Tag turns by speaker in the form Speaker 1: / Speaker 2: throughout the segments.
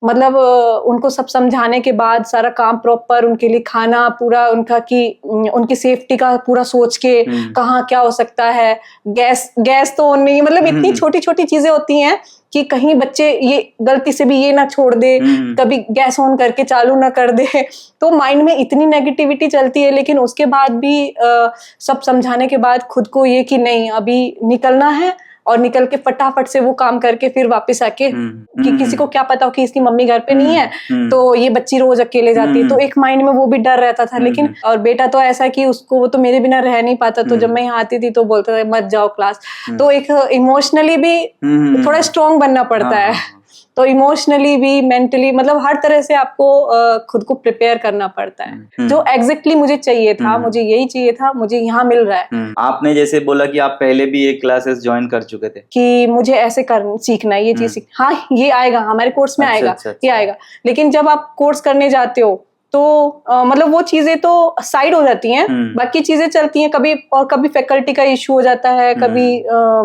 Speaker 1: मतलब उनको सब समझाने के बाद सारा काम प्रॉपर उनके लिए खाना पूरा उनका कि उनकी सेफ्टी का पूरा सोच के कहाँ क्या हो सकता है, गैस तो नहीं, मतलब इतनी छोटी छोटी चीजें होती हैं कि कहीं बच्चे ये गलती से भी ये ना छोड़ दे, कभी गैस ऑन करके चालू ना कर दे, तो माइंड में इतनी नेगेटिविटी चलती है। लेकिन उसके बाद भी सब समझाने के बाद खुद को ये कि नहीं अभी निकलना है और निकल के फटाफट से वो काम करके फिर वापस आके कि किसी को क्या पता हो कि इसकी मम्मी घर पे नहीं है तो ये बच्ची रोज अकेले जाती है, तो एक माइंड में वो भी डर रहता था। लेकिन और बेटा तो ऐसा कि उसको वो तो मेरे बिना रह नहीं पाता, तो जब मैं यहाँ आती थी तो बोलता था मत जाओ क्लास, तो एक इमोशनली भी थोड़ा स्ट्रॉन्ग बनना पड़ता है, तो इमोशनली भी मेंटली मतलब हर तरह से आपको खुद को प्रिपेयर करना पड़ता है। जो एग्जैक्टली मुझे चाहिए था, मुझे यही चाहिए था, मुझे यहाँ मिल रहा है।
Speaker 2: आपने जैसे बोला कि आप पहले भी एक क्लासेस ज्वाइन कर चुके थे
Speaker 1: कि मुझे ऐसे सीखना है, ये चीज सीख, हाँ ये आएगा हमारे कोर्स में, आएगा ये आएगा। लेकिन जब आप कोर्स करने जाते हो तो मतलब वो चीजें तो साइड हो जाती हैं, बाकी चीजें चलती हैं, कभी फैकल्टी का इशू हो जाता है, कभी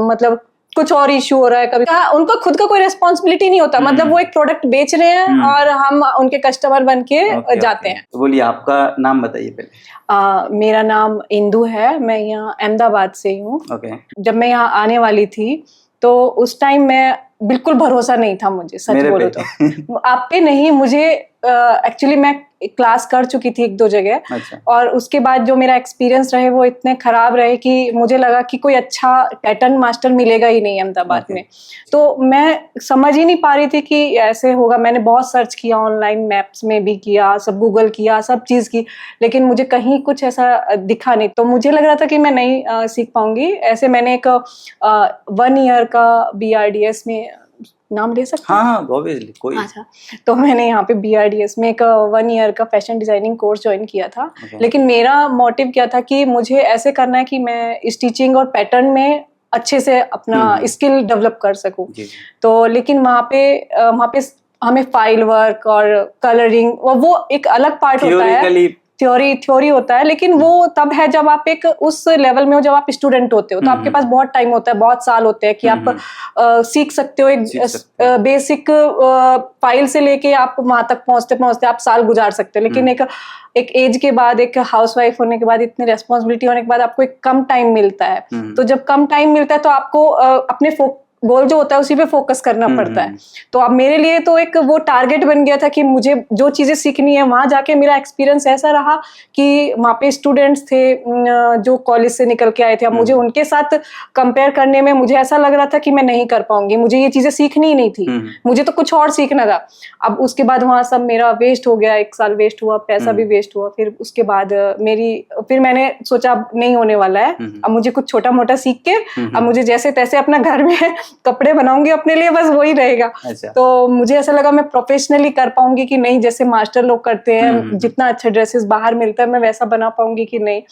Speaker 1: मतलब कुछ और इशू हो रहा है, कभी उनका खुद का कोई रिस्पॉन्सिबिलिटी नहीं होता, मतलब वो एक प्रोडक्ट बेच रहे हैं और हम उनके कस्टमर बन के जाते हैं।
Speaker 2: तो बोलिए आपका नाम बताइए पहले।
Speaker 1: मेरा नाम इंदु है, मैं यहाँ अहमदाबाद से हूँ। जब मैं यहाँ आने वाली थी तो उस टाइम मैं बिल्कुल भरोसा नहीं था मुझे, सच बोलो तो आप पे नहीं, मुझे एक्चुअली मैं क्लास कर चुकी थी 1-2 जगह।
Speaker 2: अच्छा।
Speaker 1: और उसके बाद जो मेरा एक्सपीरियंस रहे वो इतने खराब रहे कि मुझे लगा कि कोई अच्छा पैटर्न मास्टर मिलेगा ही नहीं अहमदाबाद में। तो मैं समझ ही नहीं पा रही थी कि ऐसे होगा। मैंने बहुत सर्च किया, ऑनलाइन मैप्स में भी किया, सब गूगल किया, सब चीज की, लेकिन मुझे कहीं कुछ ऐसा दिखा नहीं। तो मुझे लग रहा था कि मैं नहीं सीख पाऊंगी। ऐसे मैंने एक 1 ईयर का BRDS में, नाम ले सकते हैं?
Speaker 2: हाँ, ऑब्वियसली कोई।
Speaker 1: अच्छा, तो मैंने यहाँ पे BRDS में एक 1 ईयर का फैशन डिजाइनिंग कोर्स ज्वाइन किया था। लेकिन मेरा मोटिव क्या था कि मुझे ऐसे करना है कि मैं स्टिचिंग और पैटर्न में अच्छे से अपना स्किल डेवलप कर सकूं। तो लेकिन वहाँ पे हमें फाइल वर्क और कलरिंग, वो एक अलग पार्ट होता है, थ्योरी होता है, लेकिन वो तब है जब आप एक उस लेवल में हो, जब आप स्टूडेंट होते हो, तो आपके पास बहुत टाइम होता है, बहुत साल होते हैं कि आप सीख सकते हो। एक बेसिक फाइल से लेके आप वहां तक पहुंचते आप साल गुजार सकते हो। लेकिन एक एज के बाद, एक हाउसवाइफ होने के बाद, इतनी रेस्पॉन्सिबिलिटी होने के बाद आपको एक कम टाइम मिलता है। तो जब कम टाइम मिलता है तो आपको अपने गोल जो होता है उसी पे फोकस करना पड़ता है। तो अब मेरे लिए तो एक वो टारगेट बन गया था कि मुझे जो चीजें सीखनी है, वहां जाके मेरा एक्सपीरियंस ऐसा रहा कि वहां पे स्टूडेंट्स थे जो कॉलेज से निकल के आए थे। अब मुझे उनके साथ कंपेयर करने में मुझे ऐसा लग रहा था कि मैं नहीं कर पाऊंगी, मुझे ये चीजें सीखनी ही नहीं थी, मुझे तो कुछ और सीखना था। अब उसके बाद वहां सब मेरा वेस्ट हो गया, 1 साल वेस्ट हुआ, पैसा भी वेस्ट हुआ। फिर उसके बाद फिर मैंने सोचा नहीं होने वाला है, अब मुझे कुछ छोटा मोटा सीख के अब मुझे जैसे तैसे अपना घर में कपड़े बनाऊंगी अपने लिए, बस वही रहेगा।
Speaker 2: अच्छा।
Speaker 1: तो मुझे ऐसा लगा मैं प्रोफेशनली कर पाऊंगी कि नहीं, जैसे मास्टर लोग करते हैं, जितना अच्छा ड्रेसेस बाहर मिलता है मैं वैसा बना पाऊंगी कि नहीं।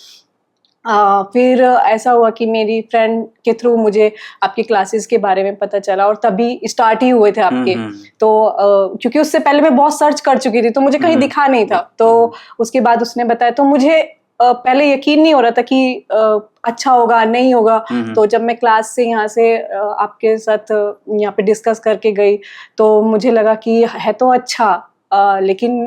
Speaker 1: फिर ऐसा हुआ कि मेरी फ्रेंड के थ्रू मुझे आपकी क्लासेस के बारे में पता चला और तभी स्टार्ट ही हुए थे आपके। तो क्योंकि उससे पहले मैं बहुत सर्च कर चुकी थी तो मुझे कहीं दिखा नहीं था, तो उसके बाद उसने बताया, तो मुझे पहले यकीन नहीं हो रहा था कि अच्छा होगा नहीं होगा। तो जब मैं क्लास से यहाँ से आपके साथ यहाँ पे डिस्कस करके गई तो मुझे लगा कि है तो अच्छा, लेकिन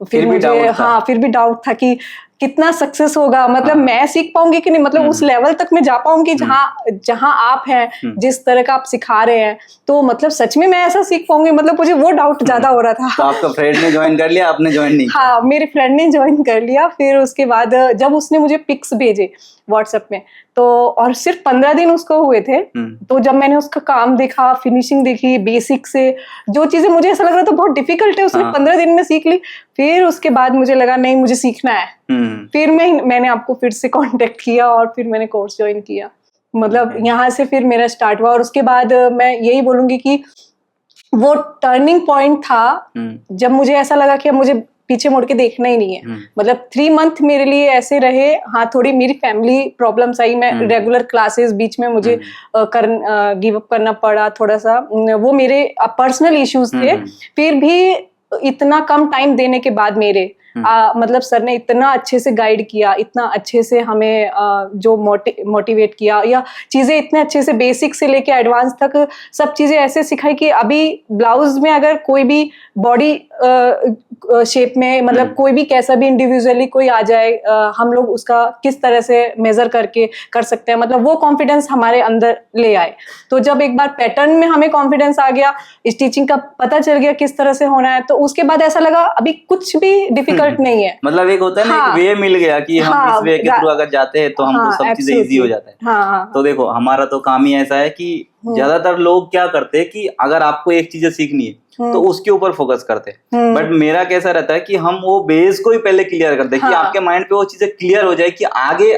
Speaker 1: फिर मुझे फिर भी डाउट था कि कितना सक्सेस होगा, मतलब मैं सीख पाऊंगी कि नहीं, मतलब उस लेवल तक मैं जा पाऊंगी जहां आप हैं, जिस तरह का आप सिखा रहे हैं, तो मतलब सच में मैं ऐसा सीख पाऊंगी, मतलब मुझे वो डाउट ज्यादा हो रहा था।
Speaker 2: तो आपका फ्रेंड ने ज्वाइन कर लिया, आपने ज्वाइन नहीं?
Speaker 1: हाँ, मेरे फ्रेंड ने ज्वाइन कर लिया। फिर उसके बाद जब उसने मुझे पिक्स भेजे व्हाट्सएप में, तो और सिर्फ 15 दिन उसको हुए थे, तो जब मैंने उसका काम देखा, फिनिशिंग देखी, बेसिक से जो चीजें मुझे ऐसा लग रहा था बहुत डिफिकल्ट है, उसने 15 दिन में सीख ली। फिर उसके बाद मुझे लगा नहीं, मुझे सीखना है। फिर मैंने आपको फिर से कांटेक्ट किया और फिर मैंने कोर्स ज्वाइन किया। मतलब यहाँ से फिर मेरा स्टार्ट हुआ। और उसके बाद मैं यही बोलूंगी कि वो टर्निंग पॉइंट था जब मुझे ऐसा लगा कि मुझे पीछे मुड़ के देखना ही नहीं है। मतलब 3 मंथ मेरे लिए ऐसे रहे। हाँ, थोड़ी मेरी फैमिली प्रॉब्लम्स आई, मैं रेगुलर क्लासेस बीच में मुझे गिव अप करना पड़ा थोड़ा सा, वो मेरे पर्सनल इश्यूज थे। फिर भी इतना कम टाइम देने के बाद मेरे मतलब सर ने इतना अच्छे से गाइड किया, इतना अच्छे से हमें जो मोटिवेट किया, या चीजें इतने अच्छे से बेसिक से लेके एडवांस तक सब चीजें ऐसे सिखाई कि अभी ब्लाउज में अगर कोई भी बॉडी शेप में, मतलब कोई भी कैसा भी इंडिविजुअली कोई आ जाए, हम लोग उसका किस तरह से मेजर करके कर सकते हैं, मतलब वो कॉन्फिडेंस हमारे अंदर ले आए। तो जब एक बार पैटर्न में हमें कॉन्फिडेंस आ गया, स्टिचिंग का पता चल गया किस तरह से होना है, तो उसके बाद ऐसा लगा अभी कुछ भी डिफिकल्ट नहीं है।
Speaker 2: मतलब एक होता है ना, एक वे मिल गया कि हम इस वे के थ्रू अगर जाते हैं तो हमको सब चीजें इजी हो जाता है। तो देखो हमारा तो काम ही ऐसा है कि ज्यादातर लोग क्या करते हैं कि अगर आपको एक चीजें सीखनी है तो उसके ऊपर फोकस करते हैं, बट मेरा कैसा रहता है कि हम वो बेस को ही पहले क्लियर करते हैं कि आपके माइंड पे वो चीजें क्लियर हो जाए कि आगे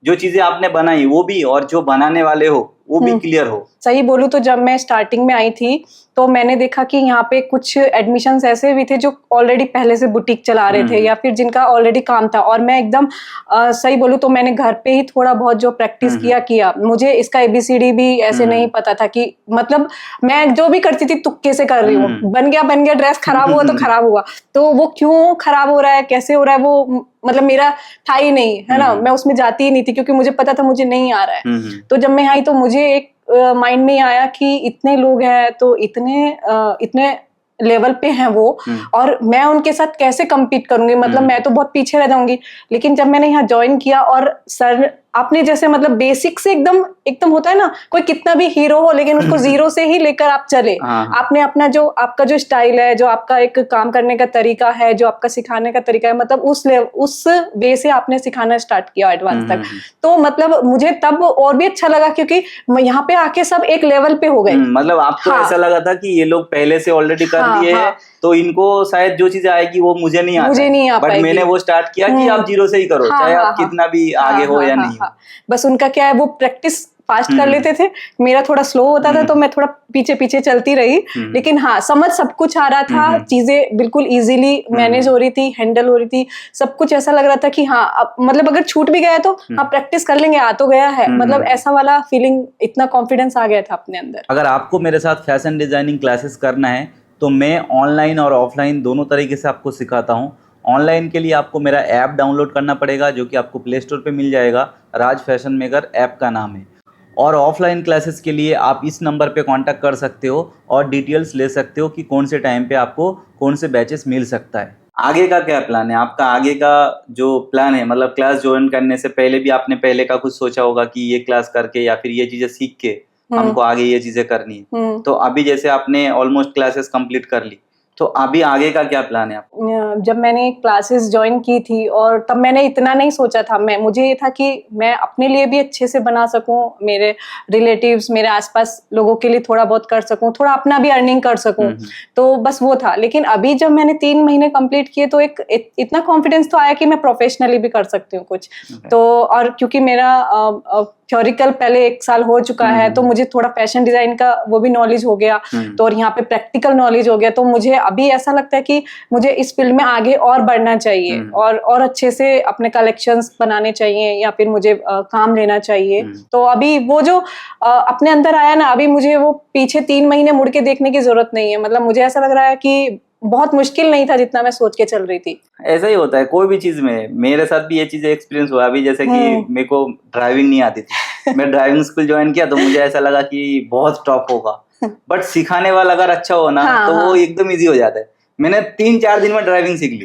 Speaker 2: जो चीजें आपने बनाई वो भी, और जो बनाने वाले हो वो भी क्लियर हो।
Speaker 1: सही बोलूं तो जब मैं स्टार्टिंग में आई थी तो मैंने देखा कि यहाँ पे कुछ एडमिशन्स ऐसे भी थे जो ऑलरेडी पहले से बुटीक चला रहे थे, या फिर जिनका ऑलरेडी काम था, और मैं एकदम सही बोलूं तो मैंने घर पे ही थोड़ा बहुत जो प्रैक्टिस किया। मुझे इसका ABCD भी ऐसे नहीं पता था कि, मतलब मैं जो भी करती थी तुक्के से कर रही हूँ, बन गया, ड्रेस खराब हुआ तो खराब हुआ, तो वो क्यों खराब हो रहा है, कैसे हो रहा है, वो मतलब मेरा था ही नहीं, है ना, मैं उसमें जाती ही नहीं थी क्योंकि मुझे पता था मुझे नहीं आ रहा है। तो जब मैं आई तो मुझे एक माइंड में आया कि इतने लोग हैं तो इतने लेवल पे हैं वो, और मैं उनके साथ कैसे compete करूंगी, मतलब मैं तो बहुत पीछे रह जाऊंगी। लेकिन जब मैंने यहाँ ज्वाइन किया और सर आपने जैसे मतलब बेसिक से एकदम होता है ना, कोई कितना भी हीरो हो लेकिन उसको जीरो से ही लेकर आप चले। आपने अपना जो आपका जो स्टाइल है, जो आपका एक काम करने का तरीका है, जो आपका सिखाने का तरीका है, मतलब उस वे से आपने सिखाना स्टार्ट किया एडवांस तक। तो मतलब मुझे तब और भी अच्छा लगा क्योंकि यहाँ पे आके सब एक लेवल पे हो गए।
Speaker 2: मतलब आपको ऐसा लगा था कि ये लोग पहले से ऑलरेडी कर दिए हैं, तो इनको शायद जो चीजें आएगी वो मुझे नहीं आ
Speaker 1: पाएगी।
Speaker 2: बट मैंने वो स्टार्ट किया कि आप जीरो से ही करो, चाहे आप कितना भी आगे हो या नहीं।
Speaker 1: बस उनका क्या है, वो प्रैक्टिस फास्ट कर लेते थे, मेरा थोड़ा स्लो होता था तो मैं थोड़ा पीछे पीछे चलती रही। लेकिन हाँ, समझ सब कुछ आ रहा था, चीजें बिल्कुल इजीली मैनेज हो रही थी, हैंडल हो रही थी, सब कुछ ऐसा लग रहा था कि हाँ अब मतलब अगर छूट भी गया तो हाँ प्रैक्टिस कर लेंगे, आ तो गया है, मतलब ऐसा वाला फीलिंग, इतना कॉन्फिडेंस आ गया था अपने अंदर।
Speaker 2: अगर आपको मेरे साथ फैशन डिजाइनिंग क्लासेस करना है तो मैं ऑनलाइन और ऑफलाइन दोनों तरीके से आपको सिखाता हूँ। ऑनलाइन के लिए आपको मेरा ऐप डाउनलोड करना पड़ेगा जो कि आपको प्ले स्टोर पे मिल जाएगा, राज फैशन मेकर ऐप का नाम है। और ऑफलाइन क्लासेस के लिए आप इस नंबर पे कांटेक्ट कर सकते हो और डिटेल्स ले सकते हो कि कौन से टाइम पे आपको कौन से बैचेस मिल सकता है। आगे का क्या प्लान है आपका? आगे का जो प्लान है, मतलब क्लास ज्वाइन करने से पहले भी आपने पहले का कुछ सोचा होगा कि ये क्लास करके या फिर ये चीजें सीख के हमको आगे ये चीजें करनी है। तो अभी जैसे आपने ऑलमोस्ट क्लासेस कंप्लीट कर ली, तो अभी आगे का क्या प्लान है आपका?
Speaker 1: जब मैंने क्लासेस ज्वाइन की थी और तब मैंने इतना नहीं सोचा था, मुझे ये था कि मैं अपने लिए भी अच्छे से बना सकूं, मेरे रिलेटिव्स, मेरे आसपास लोगों के लिए थोड़ा बहुत कर सकूं, थोड़ा अपना भी अर्निंग कर सकूं, तो बस वो था। लेकिन अभी जब मैंने 3 महीने कंप्लीट किए तो इतना कॉन्फिडेंस तो आया कि मैं प्रोफेशनली भी कर सकती हूँ कुछ। तो और क्योंकि मेरा थ्योरिकल पहले 1 साल हो चुका है तो मुझे थोड़ा फैशन डिजाइन का वो भी नॉलेज हो गया, तो और यहाँ पे प्रैक्टिकल नॉलेज हो गया, तो मुझे अभी ऐसा लगता है कि मुझे इस फील्ड में आगे और बढ़ना चाहिए और अच्छे से अपने कलेक्शंस बनाने चाहिए या फिर मुझे काम लेना चाहिए। तो अभी वो जो अपने अंदर आया ना, अभी मुझे वो पीछे 3 महीने मुड़ के देखने की जरूरत नहीं है। मतलब मुझे ऐसा लग रहा है कि बहुत मुश्किल नहीं था जितना मैं सोच के चल रही थी।
Speaker 2: ऐसा ही होता है कोई भी चीज में, मेरे साथ भी ये चीजें एक्सपीरियंस हुआ। अभी जैसे कि मेरे को ड्राइविंग नहीं आती थी, मैं ड्राइविंग स्कूल ज्वाइन किया तो मुझे ऐसा लगा कि बहुत टफ होगा, बट सिखाने वाला अगर अच्छा हो ना तो वो एकदम इजी हो जाता है। मैंने 3-4 दिन में ड्राइविंग सीख ली।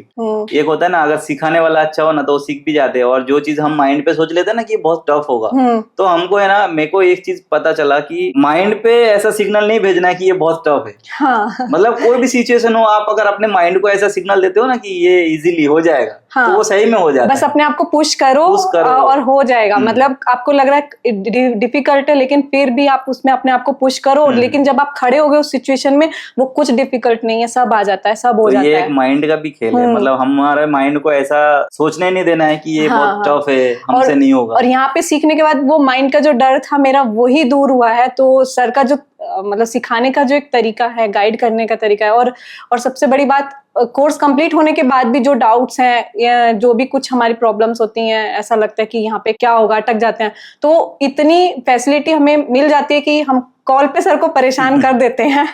Speaker 2: एक होता है ना, अगर सिखाने वाला अच्छा हो ना तो वो सीख भी जाते हैं। और जो चीज हम माइंड पे सोच लेते हैं ना कि बहुत टफ होगा, तो हमको है ना, मेरे को एक चीज पता चला कि माइंड पे ऐसा सिग्नल नहीं भेजना है कि ये बहुत टफ है। मतलब कोई भी सिचुएशन हो, आप अगर अपने माइंड को ऐसा सिग्नल देते हो ना कि ये इजीली हो जाएगा, तो वो सही में हो जाता है।
Speaker 1: बस अपने आप को पुश करो और हो जाएगा। मतलब आपको लग रहा है डिफिकल्ट है लेकिन फिर भी आप उसमें अपने आप को पुश करो, लेकिन जब आप खड़े हो गए उस सिचुएशन में, वो कुछ डिफिकल्ट नहीं है, सब आ जाता है, सब हो जाता है।
Speaker 2: ये एक माइंड का भी खेल है, मतलब हमारे माइंड को ऐसा सोचने नहीं देना है कि ये बहुत टफ है, हमसे नहीं होगा।
Speaker 1: और यहाँ पे सीखने के बाद वो माइंड का जो डर था मेरा, वही दूर हुआ है। तो सर का जो मतलब सिखाने का जो एक तरीका है, गाइड करने का तरीका है, और सबसे बड़ी बात, कोर्स कंप्लीट होने के बाद भी जो डाउट्स हैं या जो भी कुछ हमारी प्रॉब्लम्स होती हैं, ऐसा लगता है कि यहाँ पे क्या होगा, अटक जाते हैं, तो इतनी फैसिलिटी हमें मिल जाती है कि हम कॉल पे सर को परेशान कर देते हैं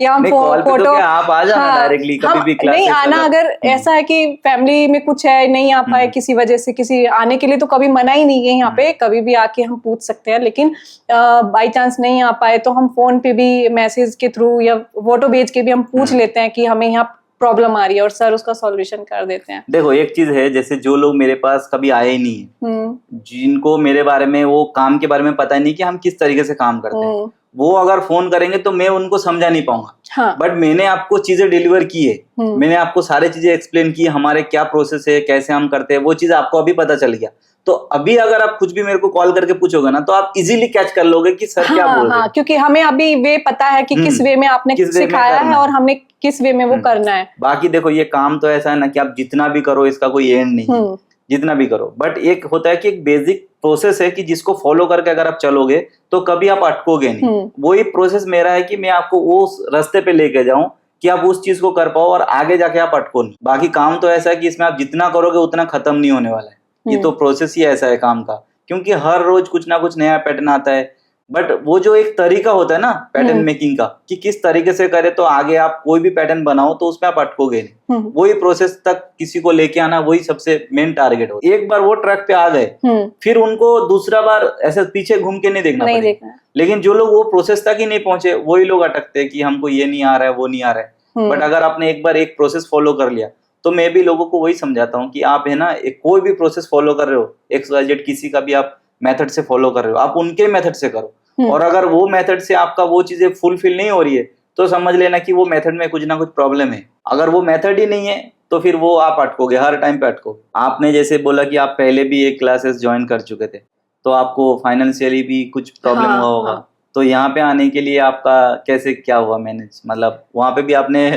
Speaker 1: या हम फोटो
Speaker 2: तो आप आ जाना डायरेक्टली कभी भी क्लास
Speaker 1: नहीं आना, अगर ऐसा है कि फैमिली में कुछ है नहीं आ पाए किसी वजह से, किसी आने के लिए तो कभी मना ही नहीं है यहाँ पे, कभी भी आके हम पूछ सकते हैं। लेकिन बाई चांस नहीं आ पाए तो हम फोन पे भी मैसेज के थ्रू या फोटो भेज के भी हम पूछ लेते हैं कि हमें यहाँ प्रॉब्लम आ रही है और सर उसका सॉल्यूशन कर देते हैं।
Speaker 2: देखो एक चीज है, जैसे जो लोग मेरे पास कभी आए ही नहीं है, जिनको मेरे बारे में वो काम के बारे में पता ही नहीं कि हम किस तरीके से काम करते हैं, वो अगर फोन करेंगे तो मैं उनको समझा नहीं पाऊंगा।
Speaker 1: हाँ।
Speaker 2: बट मैंने आपको चीजें डिलीवर की है, मैंने आपको सारी चीजें एक्सप्लेन की, हमारे क्या प्रोसेस है, कैसे हम करते हैं, वो चीज आपको अभी पता चल गया। तो अभी अगर आप कुछ भी मेरे को कॉल करके पूछोगे ना तो आप इजीली कैच कर लोगे कि सर क्या बोल रहे हैं।
Speaker 1: क्योंकि हमें अभी वे पता है कि किस वे में आपने सिखाया है और हमने किस वे में वो करना है।
Speaker 2: बाकी देखो ये काम तो ऐसा है ना कि आप जितना भी करो इसका कोई एंड नहीं है, जितना भी करो। बट एक होता है कि एक बेसिक प्रोसेस है कि जिसको फॉलो करके अगर आप चलोगे तो कभी आप अटकोगे नहीं। वही प्रोसेस मेरा है कि मैं आपको उस रास्ते पे लेके जाऊं कि आप उस चीज को कर पाओ और आगे जाके आप अटको नहीं। बाकी काम तो ऐसा है कि इसमें आप जितना करोगे उतना खत्म नहीं होने वाला है। ये तो प्रोसेस ही ऐसा है काम का, क्योंकि हर रोज कुछ ना कुछ नया पैटर्न आता है। बट वो जो एक तरीका होता है ना पैटर्न मेकिंग का, कि किस तरीके से करे तो आगे आप कोई भी पैटर्न बनाओ तो उसमें आप अटकोगे नहीं। वही प्रोसेस तक किसी को लेके आना, वही सबसे मेन टारगेट हो। एक बार वो ट्रैक पे आ गए फिर उनको दूसरा बार ऐसे पीछे घूम के नहीं देखना पड़ेगा। लेकिन जो लोग वो प्रोसेस तक ही नहीं पहुंचे वही लोग अटकते हैं कि हमको ये नहीं आ रहा है, वो नहीं आ रहा है। बट अगर आपने एक बार एक प्रोसेस फॉलो कर लिया तो मैं भी लोगों को वही समझाता हूँ कि आप है ना कोई भी प्रोसेस फॉलो कर रहे हो, XYZ किसी का भी आप मेथड से फॉलो कर रहे हो, आप उनके मेथड से करो। और अगर वो मेथड से आपका वो चीजें फुलफिल नहीं हो रही है तो समझ लेना कि वो मेथड में कुछ ना कुछ प्रॉब्लम है। अगर वो मेथड ही नहीं है तो फिर वो आप अटकोगे, हर टाइम पे अटको। आपने जैसे बोला कि आप पहले भी एक क्लासेस ज्वाइन कर चुके थे तो आपको फाइनेंशियली भी कुछ प्रॉब्लम हुआ होगा। तो यहाँ पे आने के लिए आपका कैसे क्या हुआ मैनेज, मतलब वहाँ पे भी आपने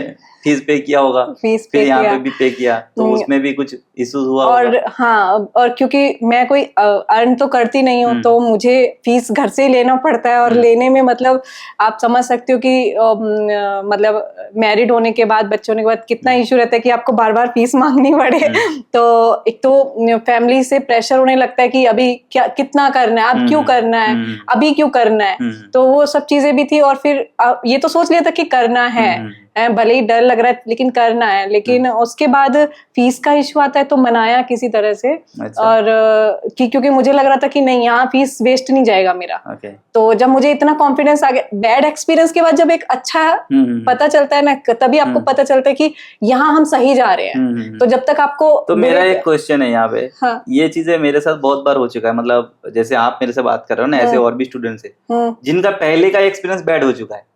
Speaker 2: फीस पे किया होगा, फिर यहाँ पे भी पे किया, तो उसमें भी कुछ इश्यूज हुआ
Speaker 1: और
Speaker 2: होगा।
Speaker 1: हाँ, और क्योंकि मैं कोई अर्न तो करती नहीं हूँ तो मुझे फीस घर से ही लेना पड़ता है। और लेने में मतलब आप समझ सकते हो कि मतलब मैरिड होने के बाद, बच्चों होने के बाद कितना इशू रहता है कि आपको बार बार फीस मांगनी पड़े। तो एक तो फैमिली से प्रेशर होने लगता है कि अभी क्या कितना करना है, अब क्यों करना है, अभी क्यों करना है। तो वो सब चीजें भी थी। और फिर ये तो सोच लिया था कि करना है, भले ही डर लग रहा है लेकिन करना है। लेकिन उसके बाद फीस का इशू आता है तो मनाया किसी तरह से।
Speaker 2: अच्छा।
Speaker 1: और क्योंकि मुझे लग रहा था कि नहीं, यहाँ फीस वेस्ट नहीं जाएगा मेरा।
Speaker 2: Okay.
Speaker 1: तो जब मुझे इतना कॉन्फिडेंस आ गया, बैड एक्सपीरियंस के बाद जब एक अच्छा पता चलता है ना, तभी आपको पता चलता है कि यहाँ हम सही जा रहे हैं। तो जब तक आपको
Speaker 2: तो मेरा एक क्वेश्चन है यहाँ पे।
Speaker 1: हाँ।
Speaker 2: ये चीजें मेरे साथ बहुत बार हो चुका है, मतलब जैसे आप मेरे से बात कर रहे हो ना, ऐसे और भी स्टूडेंट्स है जिनका पहले का एक्सपीरियंस बैड हो चुका है।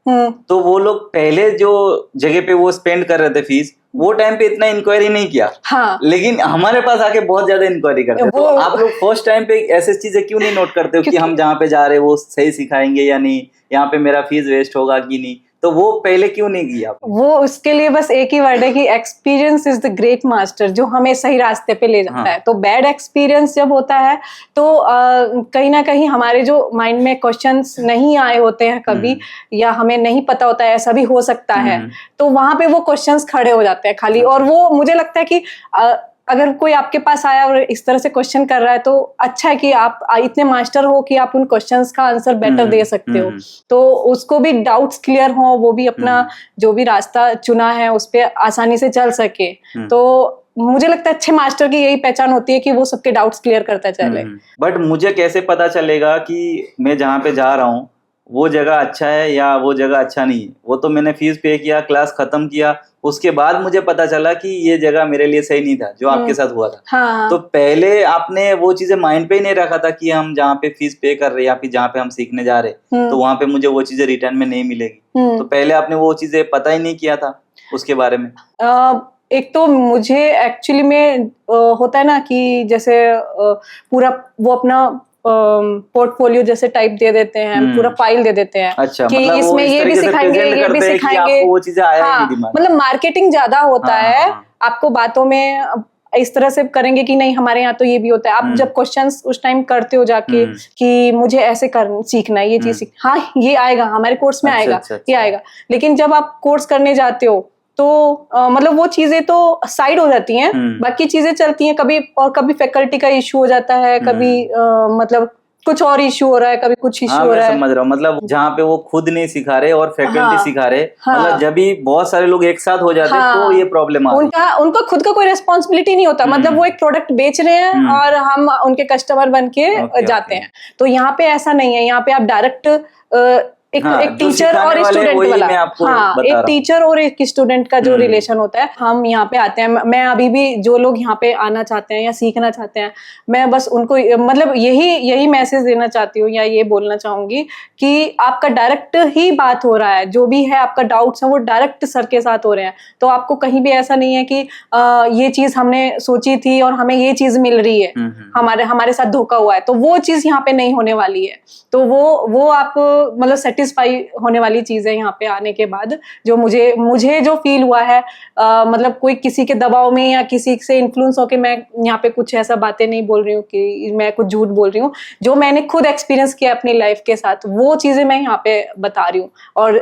Speaker 2: तो वो लोग पहले जो जगह पे वो स्पेंड कर रहे थे फीस, वो टाइम पे इतना इंक्वायरी नहीं किया। हाँ। लेकिन हमारे पास आके बहुत ज्यादा इंक्वायरी करते हैं। तो आप लोग फर्स्ट टाइम पे ऐसी चीजें क्यों नहीं नोट करते हो कि हम जहाँ पे जा रहे हैं वो सही सिखाएंगे या नहीं, यहाँ पे मेरा फीस वेस्ट होगा कि नहीं? तो वो पहले क्यों नहीं किया? वो
Speaker 1: उसके लिए बस एक ही वर्ड है कि experience is the great master, जो हमें सही रास्ते पे ले जाता है। तो बैड एक्सपीरियंस जब होता है तो कहीं ना कहीं हमारे जो माइंड में क्वेश्चंस नहीं आए होते हैं कभी, या हमें नहीं पता होता है, ऐसा भी हो सकता है, तो वहां पे वो क्वेश्चंस खड़े हो जाते हैं खाली। और वो मुझे लगता है कि अगर कोई आपके पास आया और इस तरह से क्वेश्चन कर रहा है तो अच्छा है कि आप इतने मास्टर हो कि आप उन क्वेश्चंस का आंसर बेटर दे सकते हो। तो उसको भी डाउट्स क्लियर हो, वो भी अपना जो भी रास्ता चुना है उस पर आसानी से चल सके। तो मुझे लगता है अच्छे मास्टर की यही पहचान होती है कि वो सबके डाउट्स क्लियर करता चले।
Speaker 2: बट मुझे कैसे पता चलेगा कि मैं जहाँ पे जा रहा हूँ वो जगह अच्छा है या वो जगह अच्छा नहीं है? वो तो मैंने फीस पे किया, क्लास खत्म किया, उसके बाद मुझे पता चला कि ये जगह मेरे लिए सही नहीं था, जो आपके साथ हुआ था। हाँ। तो पहले आपने वो चीजें माइंड पे ही नहीं रखा था कि हम जहाँ पे फीस पे कर रहे हैं या फिर जहाँ पे हम सीखने जा रहे तो वहाँ पे मुझे वो चीजें रिटर्न में नहीं मिलेगी। तो पहले आपने वो चीजें पता ही नहीं किया था उसके बारे में?
Speaker 1: एक तो मुझे एक्चुअली में होता है ना कि जैसे पूरा वो अपना पोर्टफोलियो जैसे टाइप दे देते हैं, पूरा फाइल दे देते हैं।
Speaker 2: अच्छा,
Speaker 1: कि
Speaker 2: मतलब
Speaker 1: इसमें ये भी सिखाएंगे, ये भी सिखाएंगे।
Speaker 2: वो चीजें आया ही नहीं दिमाग में।
Speaker 1: मतलब मार्केटिंग ज्यादा होता है। आपको बातों में इस तरह से करेंगे कि नहीं हमारे यहाँ तो ये भी होता है। आप जब क्वेश्चंस उस टाइम करते हो जाके कि मुझे ऐसे सीखना है, ये चीज सीख, हाँ ये आएगा हमारे कोर्स में, आएगा ये आएगा। लेकिन जब आप कोर्स करने जाते हो तो मतलब वो चीजें तो साइड हो जाती हैं, बाकी चीजें चलती हैं। कभी और कभी फैकल्टी का इशू हो जाता है, कभी मतलब कुछ और इशू हो रहा है, कभी कुछ इशू
Speaker 2: हाँ,
Speaker 1: हो
Speaker 2: मैं
Speaker 1: रहा है।
Speaker 2: समझ रहा हूँ। मतलब जहाँ पे वो खुद नहीं सिखा रहे और फैकल्टी
Speaker 1: हाँ,
Speaker 2: सिखा रहे,
Speaker 1: हाँ,
Speaker 2: मतलब जब भी बहुत सारे लोग एक साथ हो जाते तो
Speaker 1: हाँ,
Speaker 2: ये प्रॉब्लम आ रही है।
Speaker 1: उनका खुद का कोई रिस्पॉन्सिबिलिटी नहीं होता, मतलब वो एक प्रोडक्ट बेच रहे हैं और हम उनके कस्टमर बन के
Speaker 2: ओके,
Speaker 1: जाते
Speaker 2: ओके।
Speaker 1: हैं। तो यहाँ पे ऐसा नहीं है, यहाँ पे आप डायरेक्ट एक
Speaker 2: हाँ,
Speaker 1: एक
Speaker 2: जो
Speaker 1: टीचर
Speaker 2: सिखाने
Speaker 1: और
Speaker 2: वाले
Speaker 1: स्टूडेंट
Speaker 2: वही
Speaker 1: वाला,
Speaker 2: मैं आपको
Speaker 1: हाँ,
Speaker 2: बता
Speaker 1: एक
Speaker 2: रहा हूँ।
Speaker 1: टीचर और एक स्टूडेंट का जो
Speaker 2: हम्म।
Speaker 1: रिलेशन होता है, हम यहाँ पे आते हैं। मैं अभी भी जो लोग यहाँ पे आना चाहते हैं या सीखना चाहते हैं, मैं बस उनको मतलब यही मैसेज देना चाहती हूँ या ये बोलना चाहूंगी कि आपका डायरेक्ट ही बात हो रहा है, जो भी है आपका डाउट्स है वो डायरेक्ट सर के साथ हो रहे हैं। तो आपको कहीं भी ऐसा नहीं है कि ये चीज हमने सोची थी और हमें ये चीज मिल रही है, हमारे साथ धोखा हुआ है, तो वो चीज यहाँ पे नहीं होने वाली है। तो वो आप मतलब सेटिस्फाई होने वाली चीज है यहाँ पे आने के बाद। जो मुझे जो फील हुआ है, मतलब कोई किसी के दबाव में या किसी से इन्फ्लुएंस होके मैं यहाँ पे कुछ ऐसा बातें नहीं बोल रही हूँ कि मैं कुछ झूठ बोल रही हूँ। जो मैंने खुद एक्सपीरियंस किया अपनी लाइफ के साथ, वो चीजें मैं यहाँ पे बता रही हूँ। और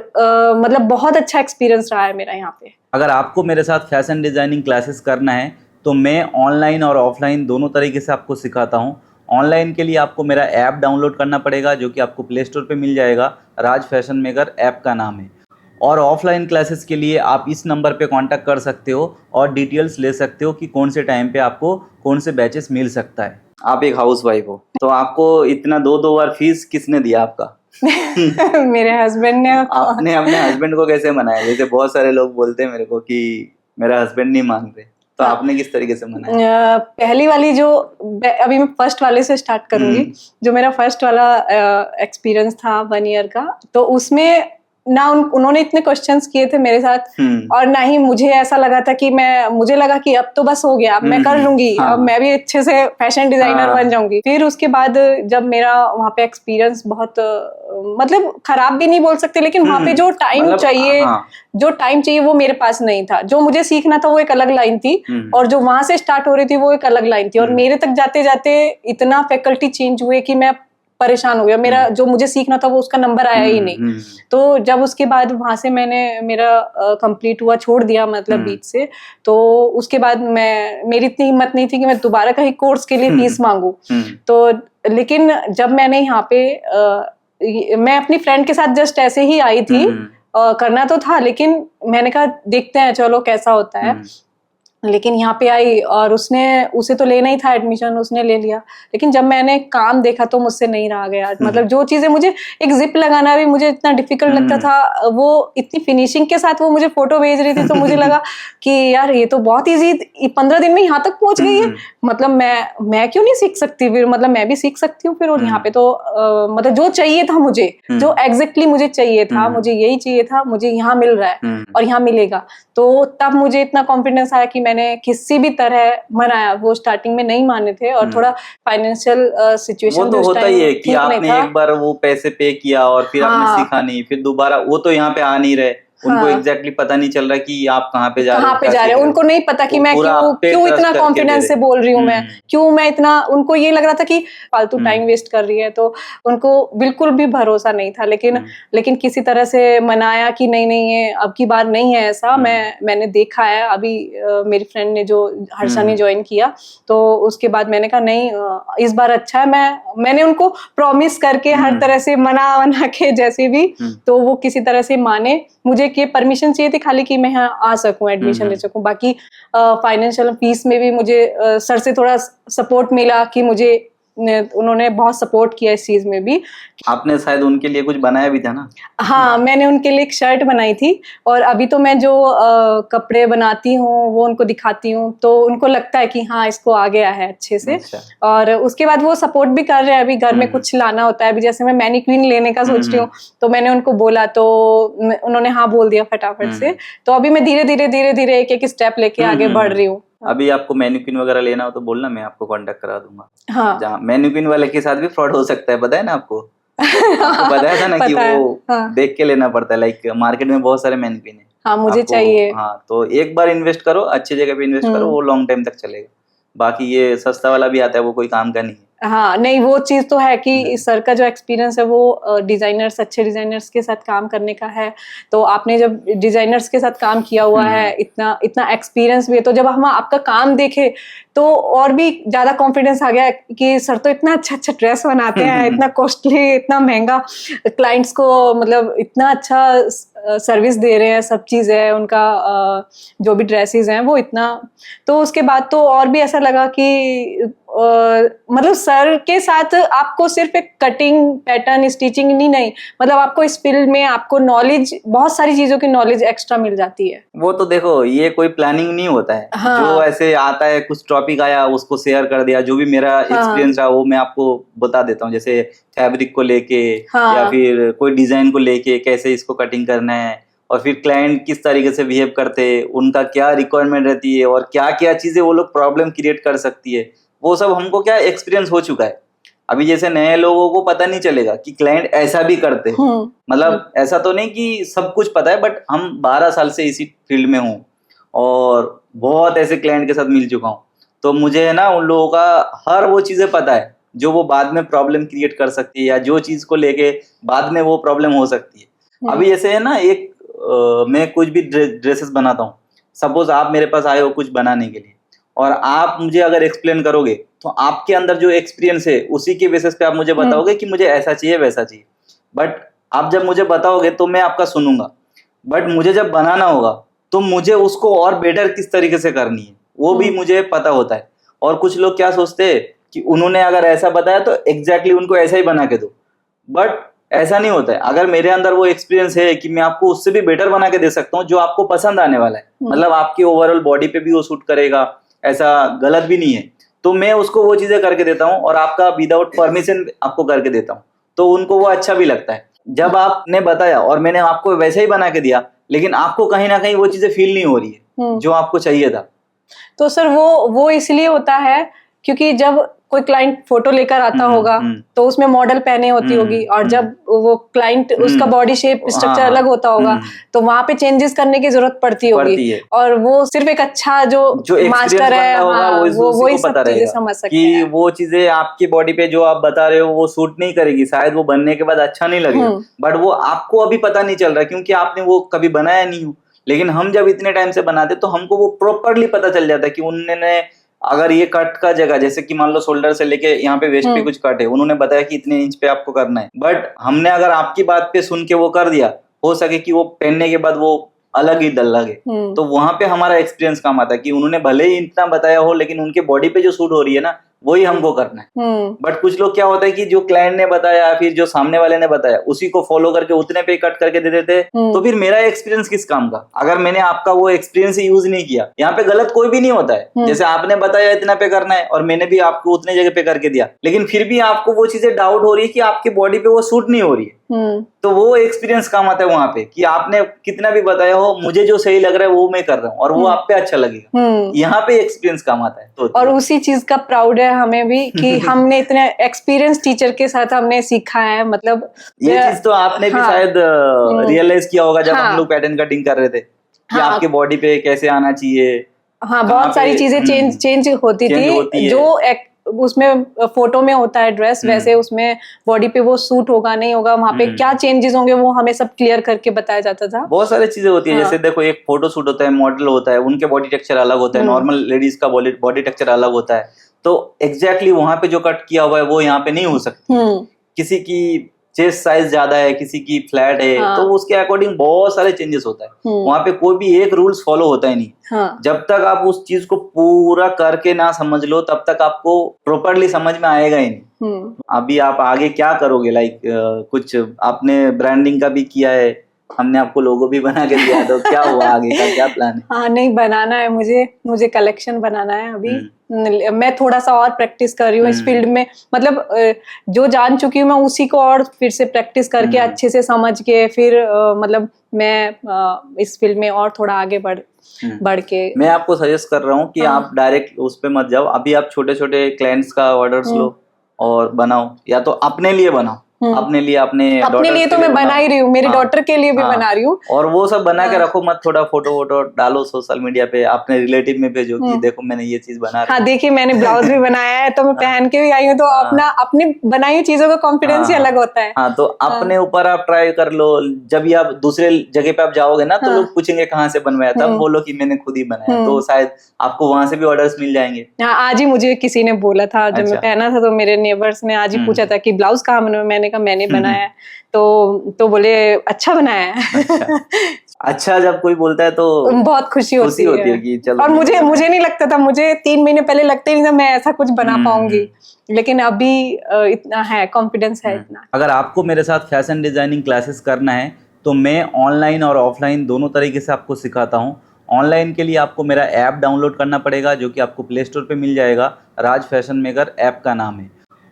Speaker 1: मतलब बहुत अच्छा एक्सपीरियंस रहा है मेरा यहाँ पे।
Speaker 2: अगर आपको मेरे साथ फैशन डिजाइनिंग क्लासेस करना है तो मैं ऑनलाइन और ऑफलाइन दोनों तरीके से आपको सिखाता हूँ। ऑनलाइन के लिए आपको मेरा ऐप डाउनलोड करना पड़ेगा, जो कि आपको प्ले स्टोर पे मिल जाएगा। राज फैशन मेकर ऐप का नाम है। और ऑफलाइन क्लासेस के लिए आप इस नंबर पे कांटेक्ट कर सकते हो और डिटेल्स ले सकते हो कि कौन से टाइम पे आपको कौन से बैचेस मिल सकता है। आप एक हाउसवाइफ हो, तो आपको इतना दो बार फीस किसने दिया आपका?
Speaker 1: मेरे हस्बैंड ने।
Speaker 2: आपने अपने हस्बैंड को कैसे मनाया? जैसे बहुत सारे लोग बोलते हैं मेरे को कि मेरा हस्बैंड नहीं मान रहे, तो आपने किस तरीके से मनाया?
Speaker 1: पहली वाली जो, अभी मैं फर्स्ट वाले से स्टार्ट करूंगी। जो मेरा फर्स्ट वाला एक्सपीरियंस था 1 ईयर का, तो उसमें ना उन्होंने इतने क्वेश्चंस किए थे मेरे साथ, और ना ही मुझे ऐसा लगा था कि मुझे लगा कि अब तो बस हो गया, अब मैं कर लूंगी, अब मैं भी अच्छे से फैशन डिजाइनर बन जाऊंगी। फिर उसके बाद जब मेरा वहाँ पे एक्सपीरियंस बहुत मतलब खराब भी नहीं बोल सकते, लेकिन वहाँ पे जो टाइम चाहिए वो मेरे पास नहीं था। जो मुझे सीखना था वो एक अलग लाइन थी, और जो वहां से स्टार्ट हो रही थी वो एक अलग लाइन थी। और मेरे तक जाते जाते इतना फैकल्टी चेंज हुए कि मैं परेशान हो गया। मेरा जो मुझे सीखना था वो उसका नंबर आया ही नहीं। तो जब उसके बाद वहां से मेरा कंप्लीट हुआ, छोड़ दिया मतलब बीच से, तो उसके बाद मेरी इतनी हिम्मत नहीं थी कि मैं दोबारा कहीं कोर्स के लिए फीस मांगू। तो लेकिन जब मैंने यहाँ पे मैं अपनी फ्रेंड के साथ जस्ट ऐसे ही आई थी, करना तो था, लेकिन मैंने कहा देखते हैं चलो कैसा होता है। लेकिन यहाँ पे आई और उसे तो लेना ही था एडमिशन, उसने ले लिया। लेकिन जब मैंने काम देखा तो मुझसे नहीं रहा गया। मतलब जो चीजें मुझे, एक जिप लगाना भी मुझे इतना डिफिकल्ट लगता था, वो इतनी फिनिशिंग के साथ वो मुझे फोटो भेज रही थी, तो मुझे लगा कि यार ये तो बहुत इजी, 15 दिन में यहाँ तक पहुंच गई है। मतलब मैं क्यों नहीं सीख सकती फिर, मतलब मैं भी सीख सकती हूँ फिर। और यहाँ पे तो मतलब जो चाहिए था मुझे, जो एग्जैक्टली मुझे चाहिए था, मुझे यही चाहिए था, मुझे यहाँ मिल रहा है और यहाँ मिलेगा। तो तब मुझे इतना कॉन्फिडेंस आया कि मैंने किसी भी तरह मनाया। वो स्टार्टिंग में नहीं माने थे, और थोड़ा फाइनेंशियल सिचुएशन
Speaker 2: वो तो होता ही है कि आपने एक बार वो पैसे पे किया और फिर आपने सीखा नहीं, फिर दोबारा वो तो यहाँ पे आ नहीं रहे। उनको एग्जैक्टली पता नहीं चल रहा कि आप कहाँ पे जा रहे हो,
Speaker 1: उनको नहीं पता कि मैं क्यों इतना कॉन्फिडेंस से बोल रही हूँ, मैं इतना, उनको ये लग रहा था कि फालतू टाइम वेस्ट कर रही है। तो उनको बिल्कुल भी भरोसा नहीं था। लेकिन किसी तरह से मनाया कि नहीं ये अब की बार नहीं है ऐसा। मैंने देखा है अभी, मेरी फ्रेंड ने जो हर्षा ने ज्वाइन किया, तो उसके बाद मैंने कहा नहीं, इस बार अच्छा है। मैंने उनको प्रॉमिस करके हर तरह से मना के जैसे भी, तो वो किसी तरह से माने। मुझे कि परमिशन चाहिए थी खाली कि मैं यहाँ आ सकूं, एडमिशन ले सकूं। बाकी फाइनेंशियल फीस में भी मुझे सर से थोड़ा सपोर्ट मिला कि उन्होंने बहुत सपोर्ट किया इस चीज में भी।
Speaker 2: आपने शायद उनके लिए कुछ बनाया भी था ना?
Speaker 1: हाँ, मैंने उनके लिए एक शर्ट बनाई थी, और अभी तो मैं जो कपड़े बनाती हूँ वो उनको दिखाती हूँ, तो उनको लगता है कि हाँ इसको आ गया है अच्छे से।
Speaker 2: अच्छा।
Speaker 1: और उसके बाद वो सपोर्ट भी कर रहे हैं। अभी घर में कुछ लाना होता है, अभी जैसे मैं मैनीक्वीन लेने का सोच रही हूँ, तो मैंने उनको बोला, तो उन्होंने हाँ बोल दिया फटाफट से। तो अभी मैं धीरे धीरे एक स्टेप लेके आगे बढ़ रही हूँ।
Speaker 2: अभी आपको मैनीक्वीन वगैरह लेना हो तो बोलना, मैं आपको कांटेक्ट करा दूंगा।
Speaker 1: हाँ,
Speaker 2: जहाँ मैनीक्वीन वाले के साथ भी फ्रॉड हो सकता है, पता है ना आपको? आपको बताया था ना कि वो देख के लेना पड़ता है। लाइक मार्केट में बहुत सारे मैनीक्वीन है।
Speaker 1: हाँ, मुझे चाहिए।
Speaker 2: हाँ, तो एक बार इन्वेस्ट करो, अच्छी जगह पे इन्वेस्ट करो, वो लॉन्ग टाइम तक चलेगा। बाकी ये सस्ता वाला भी आता है, वो कोई काम का नहीं है।
Speaker 1: हाँ नहीं, वो चीज तो है कि सर का जो एक्सपीरियंस है वो डिजाइनर्स, अच्छे डिजाइनर्स के साथ काम करने का है। तो आपने जब डिजाइनर्स के साथ काम किया हुआ है, इतना इतना एक्सपीरियंस भी है, तो जब हम आपका काम देखे तो और भी ज्यादा कॉन्फिडेंस आ गया कि सर तो इतना अच्छा अच्छा ड्रेस बनाते हैं, इतना कॉस्टली, इतना महंगा, क्लाइंट्स को मतलब इतना अच्छा सर्विस दे रहे हैं, सब चीज़ है उनका, जो भी ड्रेसेस हैं वो इतना। तो उसके बाद तो और भी ऐसा लगा कि मतलब सर के साथ आपको सिर्फ एक कटिंग, पैटर्न, स्टिचिंग नहीं, मतलब आपको इस फील्ड में आपको नॉलेज, बहुत सारी चीजों की नॉलेज एक्स्ट्रा मिल जाती है।
Speaker 2: वो तो देखो, ये कोई प्लानिंग नहीं होता है।
Speaker 1: हाँ।
Speaker 2: जो ऐसे आता है, कुछ टॉपिक आया उसको शेयर कर दिया, जो भी मेरा एक्सपीरियंस रहा वो मैं आपको बता देता हूँ। जैसे फैब्रिक को लेके या फिर कोई डिजाइन को लेके कैसे इसको कटिंग करना है, और फिर क्लाइंट किस तरीके से बिहेव करते हैं, उनका क्या रिक्वायरमेंट रहती है और क्या क्या चीजें वो लोग प्रॉब्लम क्रिएट कर सकती है, वो सब हमको क्या एक्सपीरियंस हो चुका है। अभी जैसे नए लोगों को पता नहीं चलेगा कि क्लाइंट ऐसा भी करते हैं। मतलब ऐसा तो नहीं कि सब कुछ पता है, बट हम 12 साल से इसी फील्ड में हूँ और बहुत ऐसे क्लाइंट के साथ मिल चुका हूँ। तो मुझे है ना उन लोगों का हर वो चीजें पता है जो वो बाद में प्रॉब्लम क्रिएट कर सकती है, या जो चीज को लेके बाद में वो प्रॉब्लम हो सकती है। अभी जैसे है ना, एक मैं कुछ भी ड्रेसेस बनाता हूँ। सपोज आप मेरे पास आए हो कुछ बनाने के लिए, और आप मुझे अगर एक्सप्लेन करोगे तो आपके अंदर जो एक्सपीरियंस है उसी के बेसिस पे आप मुझे बताओगे कि मुझे ऐसा चाहिए वैसा चाहिए। बट आप जब मुझे बताओगे तो मैं आपका सुनूंगा, बट मुझे जब बनाना होगा तो मुझे उसको और बेटर किस तरीके से करनी है वो भी मुझे पता होता है। और कुछ लोग क्या सोचते हैं कि उन्होंने अगर ऐसा बताया तो एग्जैक्टली उनको ऐसा ही बना के दो, बट ऐसा नहीं होता है। अगर मेरे अंदर वो एक्सपीरियंस है कि मैं आपको उससे भी बेटर बना के दे सकता हूँ जो आपको पसंद आने वाला है, मतलब आपकी ओवरऑल बॉडी पे भी वो सूट करेगा, ऐसा गलत भी नहीं है, तो मैं उसको वो चीजें करके देता हूँ और आपका विदाउट परमिशन आपको करके देता हूँ, तो उनको वो अच्छा भी लगता है। जब आपने बताया और मैंने आपको वैसे ही बना के दिया, लेकिन आपको कहीं ना कहीं वो चीजें फील नहीं हो रही है जो आपको चाहिए था।
Speaker 1: तो सर वो इसलिए होता है क्योंकि जब कोई क्लाइंट फोटो लेकर आता होगा तो उसमें मॉडल पहने होती होगी, और जब वो क्लाइंट उसका बॉडी शेप स्ट्रक्चर अलग होता होगा तो वहां पे चेंजेस करने की जरूरत पड़ती होगी, और वो सिर्फ एक अच्छा जो मास्टर है वो ही सब चीजें समझ सकते हैं
Speaker 2: कि वो चीजें आपकी बॉडी पे जो आप बता रहे हो वो सूट नहीं करेगी, शायद वो बनने के बाद अच्छा नहीं लगेगा, बट वो आपको अभी पता नहीं चल रहा क्योंकि आपने वो कभी बनाया नहीं हो। लेकिन हम जब इतने टाइम से बनाते तो हमको वो प्रॉपरली पता चल जाता है कि उन्होंने अगर ये कट का जगह, जैसे कि मान लो शोल्डर से लेके यहाँ पे वेस्ट पे कुछ कट है, उन्होंने बताया कि इतने इंच पे आपको करना है, बट हमने अगर आपकी बात पे सुन के वो कर दिया, हो सके कि वो पहनने के बाद वो अलग ही डल लगे, तो वहां पे हमारा एक्सपीरियंस काम आता है कि उन्होंने भले ही इतना बताया हो लेकिन उनके बॉडी पे जो सूट हो रही है ना वही हमको करना है। बट कुछ लोग क्या होता है कि जो क्लाइंट ने बताया फिर जो सामने वाले ने बताया उसी को फॉलो करके उतने पे कट करके दे देते, तो फिर मेरा एक्सपीरियंस किस काम का अगर मैंने आपका वो एक्सपीरियंस यूज नहीं किया। यहाँ पे गलत कोई भी नहीं होता है, जैसे आपने बताया इतना पे करना है और मैंने भी आपको उतने जगह पे करके दिया, लेकिन फिर भी आपको वो चीजें डाउट हो रही है कि आपकी बॉडी पे वो सूट नहीं हो रही है, तो वो एक्सपीरियंस काम आता है वहां पे कि आपने कितना भी बताया हो मुझे जो सही लग रहा है वो मैं कर रहा हूँ और वो आप पे अच्छा लगेगा, यहाँ पे एक्सपीरियंस काम आता है। तो
Speaker 1: और उसी चीज का प्राउड है हमें भी कि हमने इतने एक्सपीरियंस टीचर के साथ हमने सीखा है। मतलब
Speaker 2: ये चीज तो आपने भी शायद रियलाइज किया होगा जब हम लोग पैटर्न कटिंग कर रहे थे कि आपके बॉडी पे कैसे आना चाहिए।
Speaker 1: बहुत सारी चीजें चेंज होती थी जो उसमें फोटो में होता है ड्रेस, वैसे उसमें बॉडी पे वो सूट होगा नहीं होगा, वहां पे क्या चेंजेस होंगे वो हमें सब क्लियर करके बताया जाता था।
Speaker 2: बहुत सारी चीजें होती है जैसे देखो एक फोटो शूट होता है, मॉडल होता है, उनके बॉडी टेक्सचर अलग होता है, नॉर्मल लेडीज का बॉडी टेक्सचर अलग होता है, तो एग्जैक्टली वहां पे जो कट किया हुआ है वो यहाँ पे नहीं हो सकती। किसी की चेस्ट साइज ज्यादा है, किसी की फ्लैट है, तो उसके अकॉर्डिंग बहुत सारे चेंजेस होता है। वहां पे कोई भी एक रूल्स फॉलो होता ही नहीं। जब तक आप उस चीज को पूरा करके ना समझ लो तब तक आपको प्रॉपरली समझ में आएगा ही नहीं। अभी आप आगे क्या करोगे, लाइक कुछ आपने ब्रांडिंग का भी किया है, हमने आपको लोगो भी बना के दिया, तो क्या हुआ आगे का क्या प्लान है?
Speaker 1: नहीं बनाना है मुझे कलेक्शन बनाना है अभी। मैं थोड़ा सा और प्रैक्टिस कर रही हूँ इस फील्ड में, मतलब जो जान चुकी हूँ मैं उसी को और फिर से प्रैक्टिस करके अच्छे से समझ के फिर मतलब मैं इस फील्ड में और थोड़ा आगे बढ़ के।
Speaker 2: मैं आपको सजेस्ट कर रहा हूँ कि आप डायरेक्ट उस पे मत जाओ। अभी आप छोटे छोटे क्लाइंट्स का ऑर्डर्स लो और बनाओ, या तो अपने लिए बनाओ, अपने लिए, अपने
Speaker 1: लिए तो मैं बना ही रही हूँ, मेरी डॉटर के लिए भी बना रही हूँ।
Speaker 2: और वो सब बना के रखो मत, थोड़ा फोटो वोटो डालो सोशल मीडिया पे, अपने रिलेटिव में भेजो कि देखो मैंने ये चीज बना रही।
Speaker 1: हाँ देखिए मैंने ब्लाउज भी बनाया है, तो मैं पहन के भी आई हूँ, तो अपना अपनी बनाई हुई चीजों का कॉन्फिडेंस ही अलग होता है।
Speaker 2: हाँ, तो अपने ऊपर आप ट्राई कर लो। जब भी आप दूसरे जगह पे आप जाओगे ना, तो लोग पूछेंगे कहाँ से बनवाया, तब बोलो कि मैंने खुद ही बनाया, तो शायद आपको वहां से भी ऑर्डर्स मिल जाएंगे।
Speaker 1: आज ही मुझे किसी ने बोला था, जब मैं पहना था तो मेरे नेबर्स ने आज ही पूछा था कि ब्लाउज कहाँ बनाया, मैंने कहा मैंने बनाया है, तो बोले अच्छा बनाया है।
Speaker 2: अच्छा जब कोई बोलता है तो
Speaker 1: बहुत खुशी होती है
Speaker 2: कि चलो।
Speaker 1: और मुझे नहीं लगता था, मुझे 3 महीने पहले लगता ही नहीं था मैं ऐसा कुछ बना पाऊंगी, लेकिन अभी इतना है, कॉन्फिडेंस है इतना।
Speaker 2: अगर आपको मेरे साथ फैशन डिजाइनिंग क्लासेस करना है तो मैं ऑनलाइन और ऑफलाइन दोनों तरीके से आपको सिखाता हूँ। ऑनलाइन के लिए आपको मेरा ऐप डाउनलोड करना पड़ेगा, जो कि आपको प्ले स्टोर पे मिल जाएगा, राज फैशन मेकर ऐप का नाम है।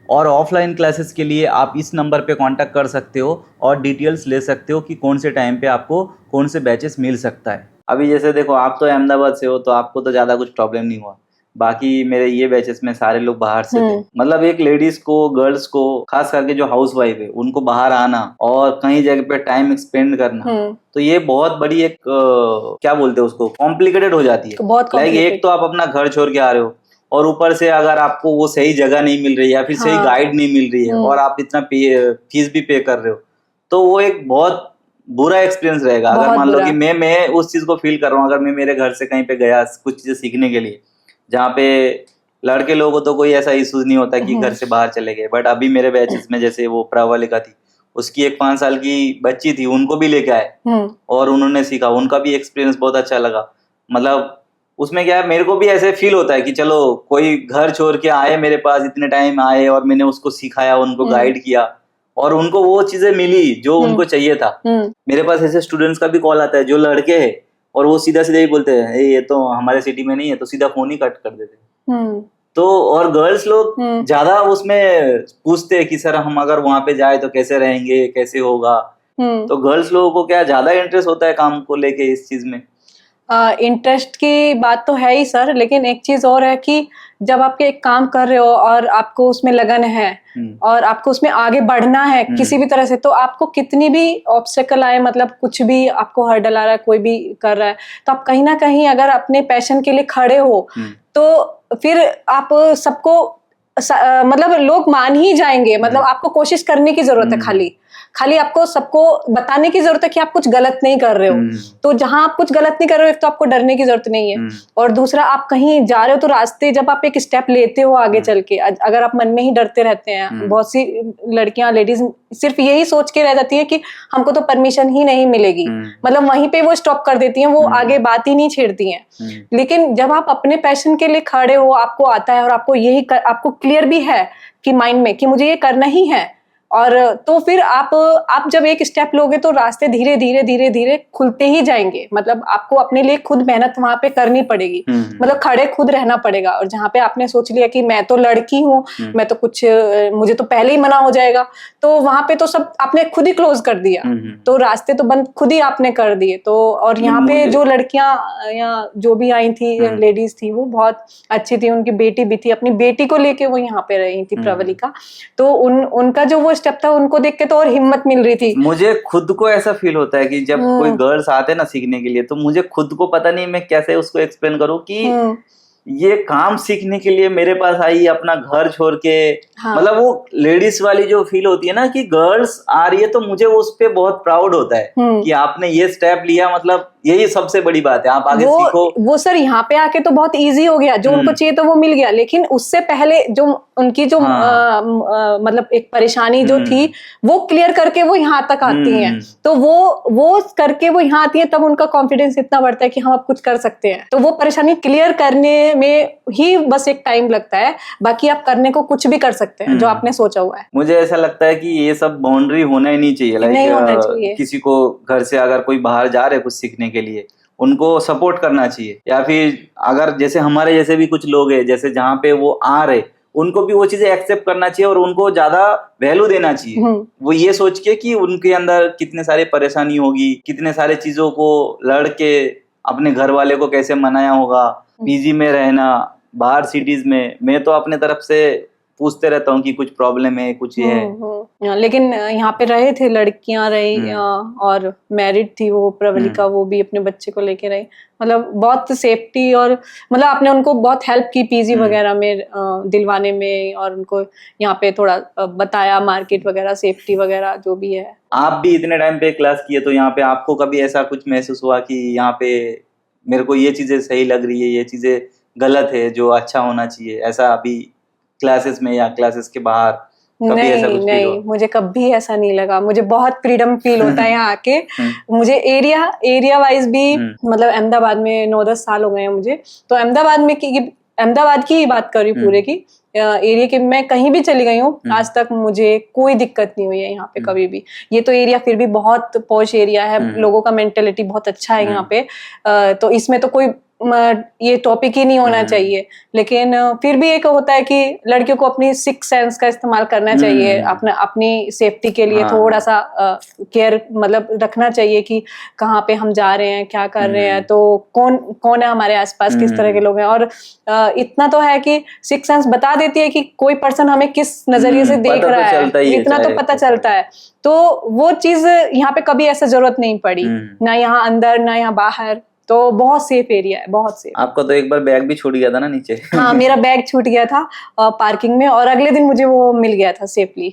Speaker 2: और ऑफलाइन क्लासेस के लिए आप इस नंबर पे कांटेक्ट कर सकते हो और डिटेल्स ले सकते हो कि कौन से टाइम पे आपको कौन से बैचेस मिल सकता है। अभी जैसे देखो, आप तो अहमदाबाद से हो तो आपको तो ज़्यादा कुछ प्रॉब्लम नहीं हुआ, बाकी मेरे ये बैचेस में सारे लोग बाहर से थे। मतलब एक लेडीज को, गर्ल्स को, खास करके जो हाउस वाइफ है, उनको बाहर आना और कहीं जगह पे टाइम स्पेंड करना, तो ये बहुत बड़ी एक क्या बोलते हैं उसको, कॉम्प्लिकेटेड हो जाती है। लाइक एक तो आप अपना घर छोड़ के आ रहे हो, और ऊपर से अगर आपको वो सही जगह नहीं मिल रही है या फिर सही गाइड नहीं मिल रही है, और आप इतना फीस भी पे कर रहे हो, तो वो एक बहुत बुरा एक्सपीरियंस रहेगा। अगर मान लो कि मैं उस चीज को फील कर रहा हूँ, अगर मैं मेरे घर से कहीं पे गया कुछ चीजें सीखने के लिए, जहाँ पे लड़के लोगों को तो कोई ऐसा इश्यूज नहीं होता कि घर से बाहर चले गए, बट अभी मेरे बैचेस में जैसे वो प्रवालिका थी, उसकी एक 5 साल की बच्ची थी, उनको भी लेके आए और उन्होंने सीखा, उनका भी एक्सपीरियंस बहुत अच्छा लगा। मतलब उसमें क्या है, मेरे को भी ऐसे फील होता है कि चलो कोई घर छोड़ के आए मेरे पास, इतने टाइम आए और मैंने उसको सिखाया, उनको गाइड किया और उनको वो चीजें मिली जो उनको चाहिए था। मेरे पास ऐसे स्टूडेंट्स का भी कॉल आता है जो लड़के हैं और वो सीधा सीधा ही बोलते हैं ये तो हमारे सिटी में नहीं है, तो सीधा फोन ही कट कर देते। तो और गर्ल्स लोग ज्यादा उसमें पूछते हैं कि सर हम अगर वहां पे जाए तो कैसे रहेंगे, कैसे होगा। तो गर्ल्स लोगों को क्या ज्यादा इंटरेस्ट होता है काम को लेके इस चीज में।
Speaker 1: इंटरेस्ट की बात तो है ही सर, लेकिन एक चीज और है कि जब आप एक काम कर रहे हो और आपको उसमें लगन है और आपको उसमें आगे बढ़ना है किसी भी तरह से, तो आपको कितनी भी ऑब्स्टेकल आए, मतलब कुछ भी आपको हर्डल आ रहा है, कोई भी कर रहा है, तो आप कहीं ना कहीं अगर अपने पैशन के लिए खड़े हो तो फिर आप सबको मतलब लोग मान ही जाएंगे। मतलब आपको कोशिश करने की जरूरत है, खाली आपको सबको बताने की जरूरत है कि आप कुछ गलत नहीं कर रहे हो। तो जहां आप कुछ गलत नहीं कर रहे हो, एक तो आपको डरने की जरूरत नहीं है, और दूसरा आप कहीं जा रहे हो तो रास्ते जब आप एक स्टेप लेते हो आगे चल के, अगर आप मन में ही डरते रहते हैं, बहुत सी लड़कियां, लेडीज सिर्फ यही सोच के रह जाती है कि हमको तो परमिशन ही नहीं मिलेगी, मतलब वहीं पे वो स्टॉप कर देती हैं, वो आगे बात ही नहीं छेड़ती हैं। लेकिन जब आप अपने पैशन के लिए खड़े हो, आपको आता है और आपको यही आपको क्लियर भी है कि माइंड में कि मुझे ये करना ही है, और तो फिर आप जब एक स्टेप लोगे तो रास्ते धीरे धीरे धीरे धीरे खुलते ही जाएंगे। मतलब आपको अपने लिए खुद मेहनत वहां पे करनी पड़ेगी, मतलब खड़े खुद रहना पड़ेगा। और जहाँ पे आपने सोच लिया कि मैं तो लड़की हूँ, मैं तो कुछ, मुझे तो पहले ही मना हो जाएगा, तो वहां पे तो सब आपने खुद ही क्लोज कर दिया, तो रास्ते तो बंद खुद ही आपने कर दिए। तो और यहाँ पे जो लड़कियां या जो भी आई थी, लेडीज थी, वो बहुत अच्छी थी, उनकी बेटी भी थी, अपनी बेटी को लेके वो यहाँ पे रही थी प्रवलिका, तो उनका जो वो स्टेप था, उनको देख के तो और हिम्मत मिल रही थी।
Speaker 2: मुझे खुद को ऐसा फील होता है कि जब कोई गर्ल्स आते ना सीखने के लिए, तो मुझे खुद को पता नहीं मैं कैसे उसको एक्सप्लेन करूं कि ये काम सीखने के लिए मेरे पास आई, अपना घर छोड़ के। मतलब वो लेडीज वाली जो फील होती है ना कि गर्ल्स आ रही है, तो मुझे उस पे बहुत प्राउड होता है कि आपने ये स्टेप लिया। मतलब यही सबसे बड़ी बात है, आप आगे सीखो।
Speaker 1: वो सर यहाँ पे आके तो बहुत इजी हो गया, जो उनको चाहिए तो वो मिल गया, लेकिन उससे पहले जो उनकी जो मतलब एक परेशानी जो थी, वो क्लियर करके वो यहाँ तक आती हैं। तो वो करके वो यहाँ आती हैं, तब उनका कॉन्फिडेंस इतना बढ़ता है कि हम अब कुछ कर सकते हैं। तो वो परेशानी क्लियर करने में ही बस एक टाइम लगता है, बाकी आप करने को कुछ भी कर सकते हैं जो आपने सोचा हुआ है।
Speaker 2: मुझे ऐसा लगता है कि ये सब बाउंड्री होना ही नहीं चाहिए।
Speaker 1: नहीं होना चाहिए।
Speaker 2: किसी को घर से अगर कोई बाहर जा रहे कुछ सीखने के लिए, उनको सपोर्ट करना चाहिए। या फिर अगर जैसे हमारे जैसे भी कुछ लोग हैं, जैसे जहाँ पे वो आ रहे, उनको भी वो चीजें एक्सेप्ट करना चाहिए और उनको ज्यादा वैल्यू देना चाहिए। वो ये सोच के कि उनके अंदर कितने सारे परेशानी होगी, कितने सारे चीजों को लड़ के अपने घर वाले को कैसे मनाया होगा, पीजी में रहना, बाहर सिटीज में। मैं तो अपने तरफ से पूछते रहता हूँ कि कुछ प्रॉब्लम है, कुछ ये है।
Speaker 1: लेकिन यहाँ पे रहे थे, लड़कियां रही और मैरिड थी वो प्रवलिका, वो भी अपने बच्चे को लेके रही। मतलब बहुत सेफ्टी और मतलब आपने उनको बहुत हेल्प की पीजी वगैरह में दिलवाने में, और उनको यहाँ पे थोड़ा बताया मार्केट वगैरह, सेफ्टी वगैरह जो भी है।
Speaker 2: आप भी इतने टाइम पे क्लास किए, तो यहाँ पे आपको कभी ऐसा कुछ महसूस हुआ कि यहाँ पे मेरे को ये चीजें सही लग रही है, ये चीजें गलत है, जो अच्छा होना चाहिए, ऐसा अभी क्लासेस में या क्लासेस के बाहर कभी ऐसा कुछ फील हुआ?
Speaker 1: मुझे कभी ऐसा नहीं लगा। मुझे बहुत फ्रीडम फील होता है यहाँ आके। मुझे एरिया वाइज भी मतलब अहमदाबाद में 9-10 साल हो गए हैं मुझे, तो अहमदाबाद की ही बात कर रही हूँ पूरे की एरिया के। मैं कहीं भी चली गई हूँ आज तक, मुझे कोई दिक्कत नहीं हुई है यहाँ पे कभी भी। ये तो एरिया फिर भी बहुत पॉश एरिया है, लोगों का मेंटेलिटी बहुत अच्छा है यहाँ पे, तो इसमें तो कोई ये टॉपिक ही नहीं होना चाहिए। लेकिन फिर भी एक होता है कि लड़कियों को अपनी सिक्स सेंस का इस्तेमाल करना चाहिए, अपनी सेफ्टी के लिए थोड़ा सा केयर मतलब रखना चाहिए कि कहाँ पे हम जा रहे हैं, क्या कर रहे हैं, तो कौन है हमारे आसपास, किस तरह के लोग हैं। और इतना तो है कि सिक्स सेंस बता देती है कि कोई पर्सन हमें किस नजरिए से देख रहा है, इतना तो पता चलता है। तो वो चीज यहाँ पे कभी ऐसा जरूरत नहीं पड़ी, ना यहाँ अंदर ना यहाँ बाहर। तो बहुत सेफ एरिया है, बहुत सेफ।
Speaker 2: आपका तो एक बार बैग भी छूट गया था ना नीचे?
Speaker 1: हाँ, मेरा बैग छूट गया था पार्किंग में, और अगले दिन मुझे वो मिल गया था सेफली।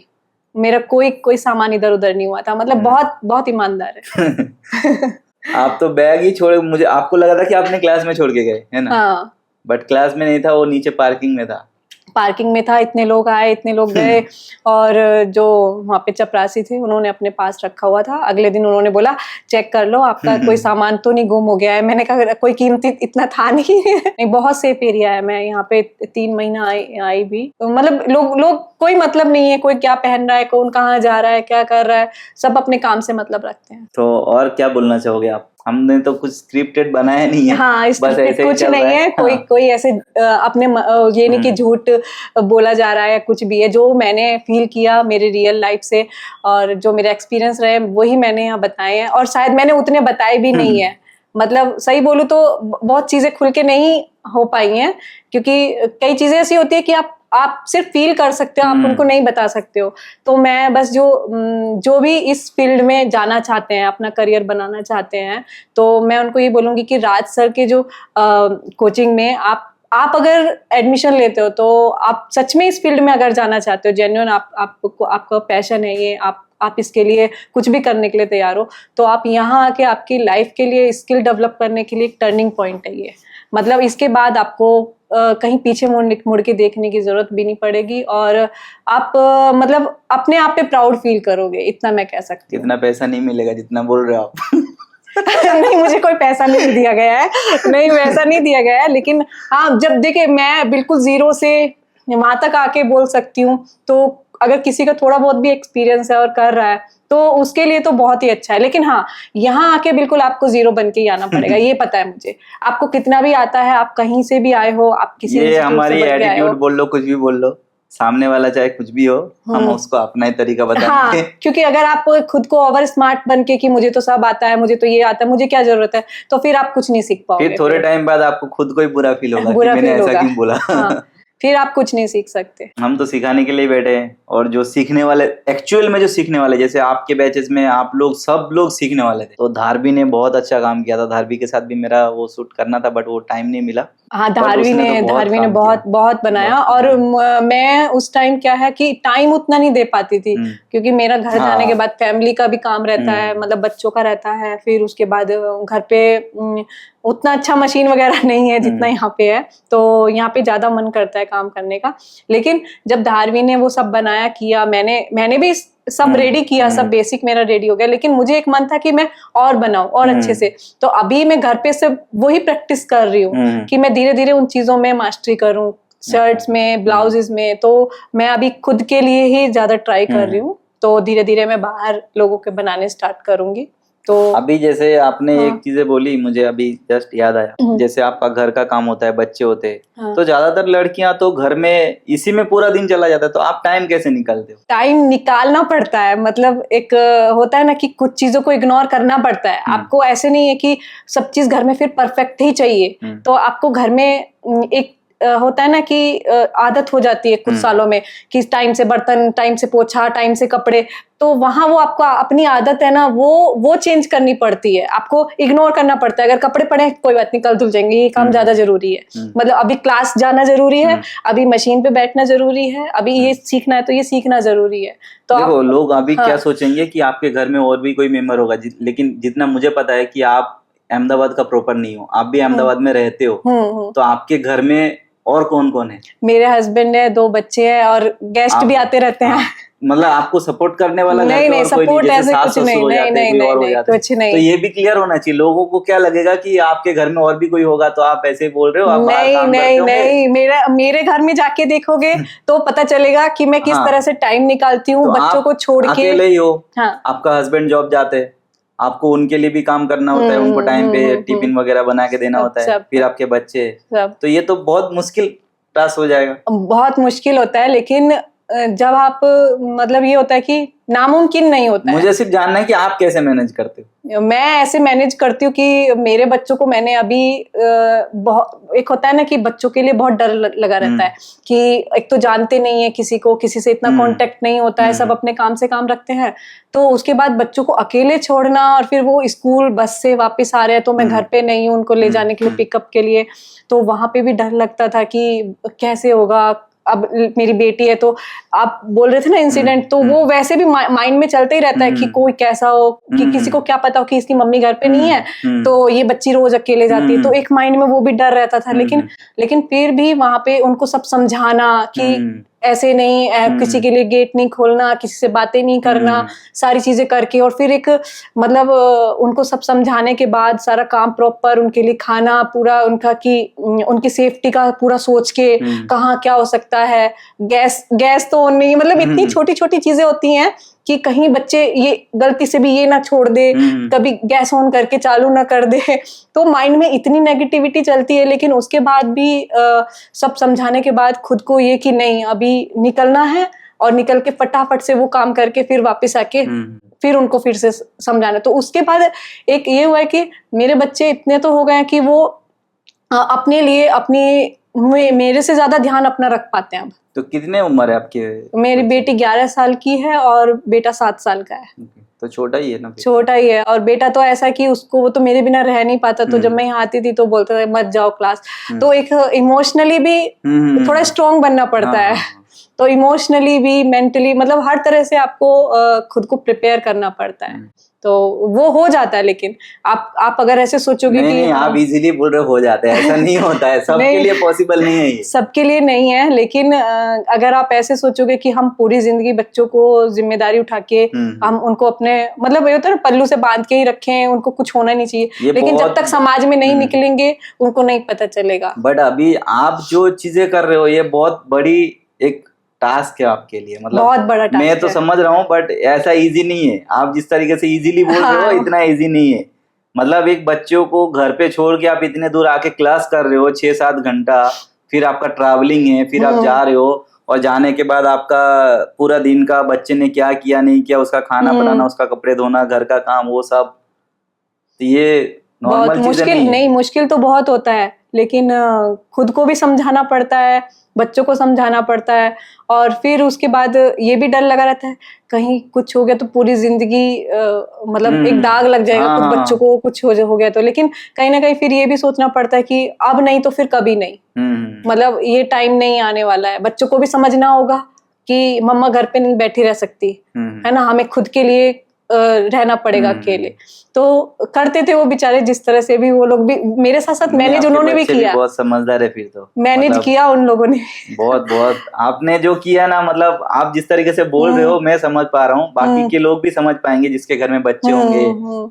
Speaker 1: मेरा कोई सामान इधर उधर नहीं हुआ था। मतलब बहुत बहुत ईमानदार है।
Speaker 2: आप तो बैग ही छोड़, मुझे आपको लगा था कि आपने क्लास में छोड़ के गए, है ना?
Speaker 1: हाँ,
Speaker 2: बट क्लास में नहीं था, वो नीचे पार्किंग में था।
Speaker 1: पार्किंग में था। इतने लोग आए, इतने लोग गए, और जो वहाँ पे चपरासी थे उन्होंने अपने पास रखा हुआ था। अगले दिन उन्होंने बोला चेक कर लो आपका कोई सामान तो नहीं गुम हो गया है। मैंने कहा कोई कीमती इतना था नहीं। नहीं, बहुत सेफ एरिया है। मैं यहाँ पे 3 महीना आई भी, तो मतलब लोग कोई मतलब नहीं है, कोई क्या पहन रहा है, कौन कहाँ जा रहा है, क्या कर रहा है, सब अपने काम से मतलब रखते हैं।
Speaker 2: तो और क्या बोलना चाहोगे आप? हमने तो कुछ स्क्रिप्टेड बनाया नहीं है।
Speaker 1: हाँ, बस ऐसे कुछ नहीं है। कोई ऐसे अपने ये नहीं कि झूठ बोला जा रहा है, कुछ भी है। जो मैंने फील किया मेरे रियल लाइफ से और जो मेरे एक्सपीरियंस रहे, वही मैंने यहाँ बताए हैं। और शायद मैंने उतने बताए भी नहीं है। मतलब सही बोलूं तो बहुत चीजें खुल के नहीं हो पाई हैं, क्योंकि कई चीजें ऐसी होती है कि आप सिर्फ फील कर सकते हो, आप उनको नहीं बता सकते हो। तो मैं बस जो भी इस फील्ड में जाना चाहते हैं, अपना करियर बनाना चाहते हैं, तो मैं उनको ये बोलूंगी कि राज सर के जो कोचिंग में आप अगर एडमिशन लेते हो, तो आप सच में इस फील्ड में अगर जाना चाहते हो, जेन्युइन आपका पैशन है ये, आप इसके लिए कुछ भी करने के लिए तैयार हो, तो आप यहाँ आके आपकी लाइफ के लिए स्किल डेवलप करने के लिए एक टर्निंग पॉइंट है ये। मतलब इसके बाद आपको कहीं पीछे मुड़ के देखने की जरूरत भी नहीं पड़ेगी, और आप मतलब अपने आप पे प्राउड फील करोगे, इतना मैं कह सकती हूँ।
Speaker 2: इतना पैसा नहीं मिलेगा जितना बोल रहे हो आप।
Speaker 1: नहीं, मुझे कोई पैसा नहीं दिया गया है, नहीं वैसा नहीं दिया गया है। लेकिन हाँ, जब देखिए मैं बिल्कुल जीरो से वहां तक आके बोल सकती हूँ, तो अगर किसी का थोड़ा बहुत भी एक्सपीरियंस है और कर रहा है, तो उसके लिए तो बहुत ही अच्छा है। लेकिन हाँ, यहाँ आके बिल्कुल आपको जीरो बन के ही आना पड़ेगा, ये पता है मुझे। आपको कितना भी आता है, आप कहीं से भी आए हो, आप किसी
Speaker 2: ये हमारी एटीट्यूड बोल लो, कुछ भी बोल लो, सामने वाला चाहे कुछ भी हो, हम उसको अपना ही तरीका बताएंगे।
Speaker 1: हाँ, क्योंकि अगर आप खुद को ओवर स्मार्ट बन के कि मुझे तो सब आता है, मुझे तो ये आता है, मुझे क्या जरूरत है, तो फिर आप कुछ नहीं सीख पाओगे।
Speaker 2: फिर थोड़े टाइम बाद आपको खुद को ही बुरा फील होगा कि मैंने ऐसा क्यों बोला।
Speaker 1: हाँ, फिर आप कुछ नहीं सीख सकते।
Speaker 2: हम तो सिखाने के लिए बैठे हैं, और जो सीखने वाले एक्चुअल में जो सीखने वाले, जैसे आपके बैचेस में आप लोग सब लोग सीखने वाले थे। तो धारवी ने बहुत अच्छा काम किया था, धारवी के साथ भी मेरा वो शूट करना था, बट वो टाइम नहीं मिला।
Speaker 1: हाँ, धारवी ने बहुत बनाया। और मैं उस टाइम क्या है कि टाइम उतना नहीं दे पाती थी, क्योंकि मेरा घर जाने के बाद फैमिली का भी काम रहता है, मतलब बच्चों का रहता है, फिर उसके बाद घर पे उतना अच्छा मशीन वगैरह नहीं है जितना यहाँ पे है, तो यहाँ पे ज्यादा मन करता है काम करने का। लेकिन जब धारवी ने वो सब बनाया किया, मैंने भी सब रेडी किया, सब बेसिक मेरा रेडी हो गया। लेकिन मुझे एक मन था कि मैं और बनाऊं और अच्छे से। तो अभी मैं घर पे से वही प्रैक्टिस कर रही हूँ कि मैं धीरे धीरे उन चीजों में मास्टरी करूँ, शर्ट्स में, ब्लाउजेस में। तो मैं अभी खुद के लिए ही ज्यादा ट्राई कर रही हूँ, तो धीरे धीरे मैं बाहर लोगों के बनाने स्टार्ट करूंगी। तो
Speaker 2: अभी जैसे आपने एक चीजें बोली, मुझे अभी जस्ट याद आया, जैसे आपका घर का काम होता है, बच्चे होते हैं, तो ज्यादातर लड़कियां तो घर में इसी में पूरा दिन चला जाता है, तो आप टाइम कैसे निकालते हो?
Speaker 1: टाइम निकालना पड़ता है। मतलब एक होता है ना कि कुछ चीजों को इग्नोर करना पड़ता है। आपको ऐसे नहीं है कि सब चीज घर में फिर परफेक्ट ही चाहिए, तो आपको घर में एक होता है ना कि आदत हो जाती है कुछ सालों में कि टाइम से बर्तन, टाइम से पोछा, टाइम से कपड़े, तो वहां वो आपको अपनी आदत है ना वो चेंज करनी पड़ती है, आपको इग्नोर करना पड़ता है। अगर कपड़े पड़े कोई बात नहीं, कल धुल जाएंगे, ये काम ज्यादा जरूरी है, मतलब अभी क्लास जाना जरूरी है, अभी मशीन पे बैठना जरूरी है, अभी ये सीखना है तो ये सीखना जरूरी है। तो
Speaker 2: देखो लोग अभी
Speaker 1: हाँ,
Speaker 2: क्या सोचेंगे कि आपके घर में और भी कोई मेंबर होगा, लेकिन जितना मुझे पता है कि आप अहमदाबाद का प्रॉपर नहीं हो, आप भी अहमदाबाद में रहते हो, तो आपके घर में और कौन कौन है?
Speaker 1: मेरे हस्बैंड है, 2 बच्चे हैं और गेस्ट भी आते रहते हैं।
Speaker 2: मतलब आपको सपोर्ट करने वाला घर
Speaker 1: नहीं
Speaker 2: पे
Speaker 1: नहीं,
Speaker 2: और कोई नहीं,
Speaker 1: सपोर्ट
Speaker 2: जैसे
Speaker 1: ऐसे
Speaker 2: सास
Speaker 1: कुछ
Speaker 2: ससुर
Speaker 1: नहीं,
Speaker 2: हो
Speaker 1: नहीं
Speaker 2: जाते हैं,
Speaker 1: नहीं
Speaker 2: कोई
Speaker 1: नहीं
Speaker 2: और हो
Speaker 1: नहीं,
Speaker 2: जाते हैं,
Speaker 1: कुछ नहीं।
Speaker 2: तो ये भी क्लियर होना चाहिए लोगों को। क्या लगेगा कि आपके घर में और भी कोई होगा तो आप ऐसे ही बोल रहे हो, आप बाहर
Speaker 1: नहीं
Speaker 2: काम करते
Speaker 1: नहीं
Speaker 2: होंगे।
Speaker 1: नहीं, मेरे घर में जाके देखोगे तो पता चलेगा कि मैं किस
Speaker 2: हाँ,
Speaker 1: तरह से टाइम निकालती हूँ
Speaker 2: तो
Speaker 1: बच्चों
Speaker 2: आप
Speaker 1: को छोड़ के।
Speaker 2: अकेले ही हो,
Speaker 1: हाँ,
Speaker 2: आपका हस्बैंड जॉब जाते हैं, आपको उनके लिए भी काम करना होता है, उनको टाइम पे टिफिन वगैरह बना के देना
Speaker 1: सब
Speaker 2: होता है,
Speaker 1: सब
Speaker 2: फिर आपके बच्चे,
Speaker 1: सब
Speaker 2: तो ये तो बहुत मुश्किल टास्क हो जाएगा।
Speaker 1: बहुत मुश्किल होता है, लेकिन जब आप मतलब ये होता है कि नामुमकिन नहीं होता है।
Speaker 2: मुझे सिर्फ जानना है कि आप कैसे मैनेज करते हो।
Speaker 1: मैं ऐसे मैनेज करती हूँ कि मेरे बच्चों को मैंने अभी बहुत, एक होता है ना कि बच्चों के लिए बहुत डर लगा रहता है कि एक तो जानते नहीं है किसी को, किसी से इतना कांटेक्ट नहीं होता है, सब अपने काम से काम रखते हैं, तो उसके बाद बच्चों को अकेले छोड़ना और फिर वो स्कूल बस से वापस आ रहे हैं तो मैं घर पे नहीं हूँ उनको ले जाने के लिए, पिकअप के लिए, तो वहां पे भी डर लगता था कि कैसे होगा। अब मेरी बेटी है तो आप बोल रहे थे ना इंसिडेंट, तो वो वैसे भी माइंड में चलते ही रहता है कि कोई कैसा हो, कि किसी को क्या पता हो कि इसकी मम्मी घर पे नहीं है तो ये बच्ची रोज अकेले जाती है, तो एक माइंड में वो भी डर रहता था। लेकिन फिर भी वहां पे उनको सब समझाना कि ऐसे नहीं, किसी के लिए गेट नहीं खोलना, किसी से बातें नहीं करना, सारी चीजें करके, और फिर एक मतलब उनको सब समझाने के बाद सारा काम प्रॉपर उनके लिए, खाना पूरा उनका कि उनकी सेफ्टी का पूरा सोच के कहाँ क्या हो सकता है, गैस तो ऑन नहीं, मतलब इतनी छोटी छोटी चीजें होती हैं कि कहीं बच्चे ये गलती से भी ये ना छोड़ दे, कभी गैस ऑन करके चालू ना कर दे, तो माइंड में इतनी नेगेटिविटी चलती है। लेकिन उसके बाद भी सब समझाने के बाद खुद को ये कि नहीं अभी निकलना है, और निकल के फटाफट से वो काम करके फिर वापस आके फिर उनको फिर से समझाना। तो उसके बाद एक ये हुआ है कि मेरे बच्चे इतने तो हो गए हैं कि वो अपने लिए मेरे से ज्यादा ध्यान अपना रख पाते हैं अब।
Speaker 2: तो कितने उम्र है आपके?
Speaker 1: मेरी बेटी 11 साल की है और बेटा 7 साल का है।
Speaker 2: तो छोटा ही है ना?
Speaker 1: छोटा ही है। और बेटा तो ऐसा कि उसको, वो तो मेरे बिना रह नहीं पाता, तो जब मैं यहाँ आती थी तो बोलता था मत जाओ क्लास, तो एक इमोशनली भी थोड़ा स्ट्रॉन्ग बनना पड़ता है, तो इमोशनली भी, मेंटली, मतलब हर तरह से आपको खुद को प्रिपेयर करना पड़ता है, तो वो हो जाता है। लेकिन आप अगर ऐसे सोचोगे कि
Speaker 2: नहीं, आप इजीली बोल रहे हो जाते हैं, ऐसा नहीं होता है, सबके लिए पॉसिबल नहीं है ये।
Speaker 1: सबके लिए नहीं है, लेकिन अगर आप ऐसे सोचोगे कि हम पूरी जिंदगी बच्चों को जिम्मेदारी उठा के हम उनको अपने, मतलब ये होता है ना, पल्लू से बांध के ही रखें, उनको कुछ होना नहीं चाहिए, लेकिन जब तक समाज में नहीं निकलेंगे उनको नहीं पता चलेगा।
Speaker 2: बट अभी आप जो चीजें कर रहे हो ये बहुत बड़ी एक टास्क है आपके लिए, मतलब
Speaker 1: बहुत बड़ा टास्क
Speaker 2: मैं तो समझ रहा हूँ, बट ऐसा इजी नहीं है। आप जिस तरीके से इजीली बोल रहे हो इतना इजी नहीं है। मतलब एक बच्चों को घर पे छोड़ के आप इतने दूर आके क्लास कर रहे हो 6-7 घंटा, फिर आपका ट्रैवलिंग है, फिर आप जा रहे हो, और जाने के बाद आपका पूरा दिन का बच्चे ने क्या किया नहीं किया, उसका खाना बनाना, उसका कपड़े धोना, घर का काम, वो सब, तो ये नॉर्मल चीजें नहीं।
Speaker 1: मुश्किल तो बहुत होता है, लेकिन खुद को भी समझाना पड़ता है, बच्चों को समझाना पड़ता है, और फिर उसके बाद ये भी डर लगा रहता है कहीं कुछ हो गया तो पूरी जिंदगी मतलब एक दाग लग जाएगा, कुछ बच्चों को कुछ हो गया तो। लेकिन कहीं ना कहीं फिर ये भी सोचना पड़ता है कि अब नहीं तो फिर कभी नहीं, मतलब ये टाइम नहीं आने वाला है। बच्चों को भी समझना होगा कि मम्मा घर पे नहीं बैठी रह सकती है ना, हमें खुद के लिए रहना पड़ेगा अकेले। तो करते थे वो बेचारे जिस तरह से भी, वो लोग भी मेरे साथ साथ मैनेज उन्होंने भी किया।
Speaker 2: बहुत समझदार है फिर तो,
Speaker 1: मैनेज किया उन लोगों ने
Speaker 2: बहुत आपने जो किया ना, मतलब आप जिस तरीके से बोल रहे हो मैं समझ पा रहा हूँ, बाकी के लोग भी समझ पाएंगे जिसके घर में बच्चे होंगे,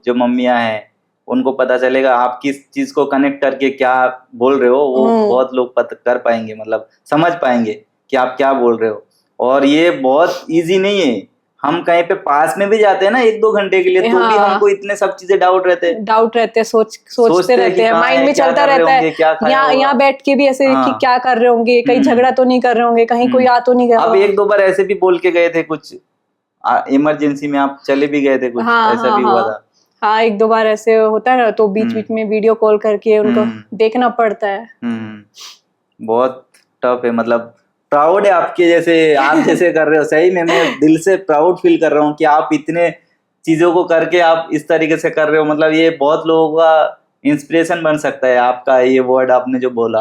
Speaker 2: जो मम्मियाँ हैं, उनको पता चलेगा आप किस चीज को कनेक्ट करके क्या बोल रहे हो, वो बहुत लोग कर पाएंगे, मतलब समझ पाएंगे कि आप क्या बोल रहे हो। और ये बहुत इजी नहीं है। हम कहीं पे पास में भी जाते हैं ना 1-2 घंटे के लिए, तो भी हमको इतने सब चीजें डाउट रहते हैं, सोचते रहते हैं,
Speaker 1: माइंड में चलता रहता है। यहाँ बैठ के भी ऐसे कि क्या कर रहे होंगे, कहीं झगड़ा तो नहीं कर रहे होंगे, कहीं कोई आ तो नहीं गया।
Speaker 2: अब 1-2 बार ऐसे भी बोल के गए थे, कुछ इमरजेंसी में आप चले भी गए थे, कुछ ऐसा भी हुआ था।
Speaker 1: हाँ, 1-2 बार ऐसे होता है ना, तो बीच बीच में वीडियो कॉल करके उनको देखना पड़ता है।
Speaker 2: बहुत टफ है, मतलब प्राउड है आपके जैसे, आप जैसे कर रहे हो, सही में मैं दिल से प्राउड फील कर रहा हूँ कि आप इतने चीजों को करके आप इस तरीके से कर रहे हो। मतलब ये बहुत लोगों का इंस्पिरेशन बन सकता है आपका ये वर्ड आपने जो बोला।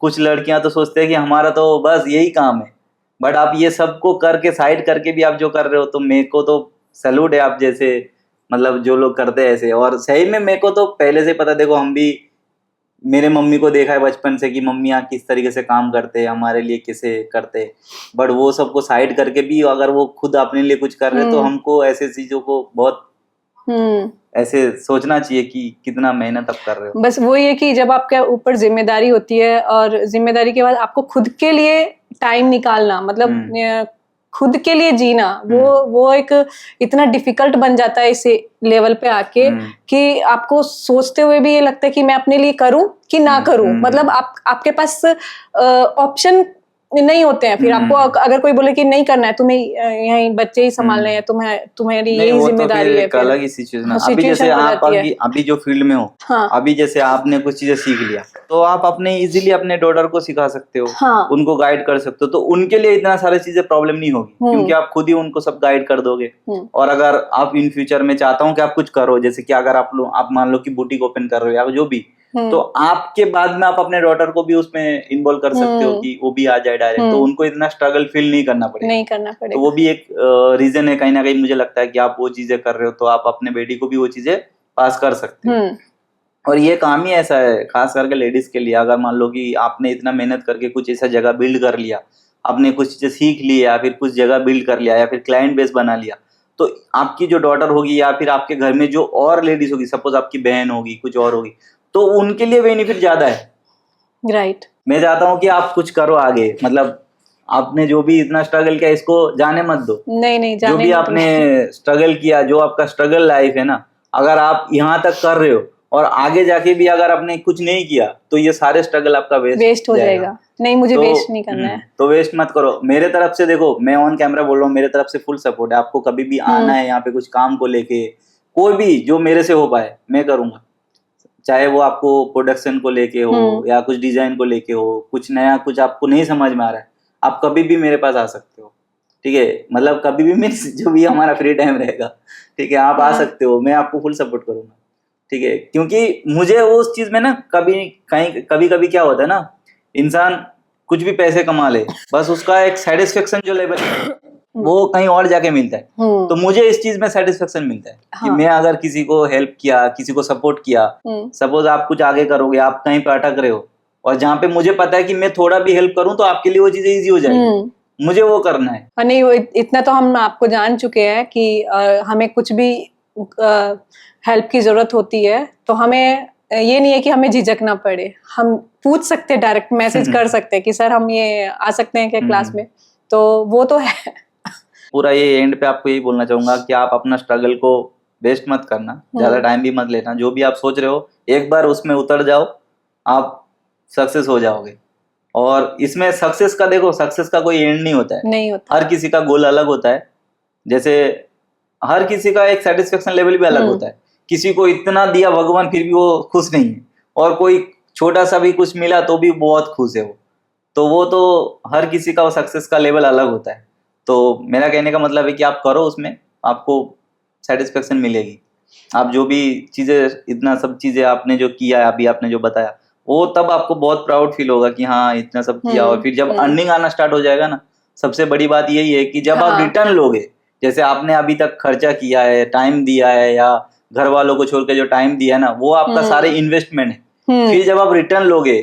Speaker 2: कुछ लड़कियां तो सोचते हैं कि हमारा तो बस यही काम है, बट आप ये सबको करके साइड करके भी आप जो कर रहे हो, तो मेरे को तो सैल्यूट है आप जैसे, मतलब जो लोग करते हैं ऐसे। और सही में मेरे को तो पहले से पता, देखो हम भी मेरे मम्मी को देखा है बचपन से कि मम्मियाँ किस तरीके से काम करते हैं, हमारे लिए कैसे करते हैं, बट वो सबको साइड करके भी अगर वो खुद अपने लिए कुछ कर रहे हैं तो हमको ऐसे चीजों को बहुत ऐसे सोचना चाहिए कि कितना मेहनत आप कर रहे हो।
Speaker 1: बस वो ये कि जब आपके ऊपर जिम्मेदारी होती है और जिम्मेदारी के बाद आपको खुद के लिए टाइम निकालना, मतलब खुद के लिए जीना, वो एक इतना डिफिकल्ट बन जाता है इस लेवल पे आके कि आपको सोचते हुए भी ये लगता है कि मैं अपने लिए करूं कि ना करूं। मतलब आपके पास ऑप्शन नहीं होते हैं। फिर आपको अगर कोई बोले कि नहीं करना है, तुम्हें यही बच्चे ही संभालने हैं, तुम्हारी यही जिम्मेदारी है,
Speaker 2: एक अलग ही सिचुएशन है। अभी जैसे आप अभी जो फील्ड में हो, अभी जैसे आपने कुछ चीजें सीख लिया तो आप अपने इजीली अपने डॉटर को सिखा सकते हो, उनको गाइड कर सकते हो, तो उनके लिए इतना सारी चीजें प्रॉब्लम नहीं होगी क्योंकि आप खुद ही उनको सब गाइड कर दोगे। और अगर आप इन फ्यूचर में चाहता हूँ कि आप कुछ करो, जैसे कि अगर आप मान लो कि बुटीक ओपन कर रहे हो या जो भी, तो आपके बाद में आप अपने डॉटर को भी उसमें इन्वॉल्व कर सकते हो कि वो भी आ जाए डायरेक्ट, तो उनको इतना स्ट्रगल फील नहीं करना पड़ेगा। तो वो भी एक रीजन है कहीं ना कहीं, मुझे लगता है कि आप वो चीजें कर रहे हो तो आप अपने बेटी को भी वो चीजें पास कर सकते हो। और ये काम ही ऐसा है खास करके लेडीज के लिए। अगर मान लो कि आपने इतना मेहनत करके कुछ ऐसा जगह बिल्ड कर लिया, आपने कुछ चीजें सीख ली या फिर कुछ जगह बिल्ड कर लिया या फिर क्लाइंट बेस बना लिया, तो आपकी जो डॉटर होगी या फिर आपके घर में जो और लेडीज होगी, सपोज आपकी बहन होगी, कुछ और होगी, तो उनके लिए बेनिफिट ज्यादा है।
Speaker 1: राइट।
Speaker 2: मैं चाहता हूँ कि आप कुछ करो आगे, मतलब आपने जो भी इतना स्ट्रगल किया इसको जाने मत दो।
Speaker 1: नहीं
Speaker 2: जो भी आपने स्ट्रगल किया, जो आपका स्ट्रगल लाइफ है ना, अगर आप यहाँ तक कर रहे हो और आगे जाके भी अगर आपने कुछ नहीं किया तो ये सारे स्ट्रगल आपका वेस्ट
Speaker 1: हो जाएगा। नहीं, मुझे वेस्ट नहीं करना है।
Speaker 2: तो वेस्ट मत करो। मेरे तरफ से देखो, मैं ऑन कैमरा बोल रहा हूँ, मेरे तरफ से फुल सपोर्ट है। आपको कभी भी आना है यहाँ पे कुछ काम को लेके, कोई भी जो मेरे से हो पाए मैं करूंगा, चाहे वो आपको प्रोडक्शन को लेके हो या कुछ डिजाइन को लेके हो, कुछ नया कुछ आपको नहीं समझ में आ रहा है, आप कभी भी मेरे पास आ सकते हो, ठीक है। मतलब कभी भी मीन्स जो भी हमारा फ्री टाइम रहेगा, ठीक है, आप आ सकते हो, मैं आपको फुल सपोर्ट करूंगा, ठीक है। क्योंकि मुझे उस चीज में ना कभी कभी क्या होता है ना, इंसान कुछ भी पैसे कमा ले, बस उसका एक सेटिस्फेक्शन जो लेवल है वो कहीं और जाके मिलता है। तो मुझे इस चीज में सेटिस्फेक्शन मिलता है कि मैं अगर किसी को हेल्प किया, किसी को सपोर्ट किया, सपोज आप कुछ आगे करोगे, आप कहीं पे अटक रहे हो और जहाँ पे मुझे पता है कि मैं थोड़ा भी हेल्प करूं तो आपके लिए वो चीजें इजी हो जाएगी, मुझे वो करना है।
Speaker 1: नहीं, वो इतना तो हम आपको जान चुके हैं कि हमें कुछ भी हेल्प की जरूरत होती है तो हमें ये नहीं है कि हमें झिझकना पड़े, हम पूछ सकते हैं, डायरेक्ट मैसेज कर सकते हैं कि सर हम ये आ सकते हैं क्या क्लास में, तो वो तो है।
Speaker 2: पूरा ये एंड पे आपको यही बोलना चाहूंगा कि आप अपना स्ट्रगल को वेस्ट मत करना, ज्यादा टाइम भी मत लेना। जो भी आप सोच रहे हो एक बार उसमें उतर जाओ, आप सक्सेस हो जाओगे। और इसमें सक्सेस का देखो, सक्सेस का कोई एंड नहीं होता है,
Speaker 1: नहीं होता।
Speaker 2: हर किसी का गोल अलग होता है, जैसे हर किसी का एक सेटिस्फेक्शन लेवल भी अलग होता है। किसी को इतना दिया भगवान फिर भी वो खुश नहीं है, और कोई छोटा सा भी कुछ मिला तो भी बहुत खुश है वो। तो वो तो हर किसी का वो सक्सेस का लेवल अलग होता है। तो मेरा कहने का मतलब है कि आप करो, उसमें आपको सेटिस्फेक्शन मिलेगी। आप जो भी चीजें, इतना सब चीजें आपने जो किया है, अभी आपने जो बताया, वो तब आपको बहुत प्राउड फील होगा कि हाँ इतना सब किया। और फिर जब अर्निंग आना स्टार्ट हो जाएगा ना, सबसे बड़ी बात यही है कि जब आप रिटर्न लोगे, जैसे आपने अभी तक खर्चा किया है, टाइम दिया है, या घर वालों को छोड़ के जो टाइम दिया है ना, वो आपका सारे इन्वेस्टमेंट है। फिर जब आप रिटर्न लोगे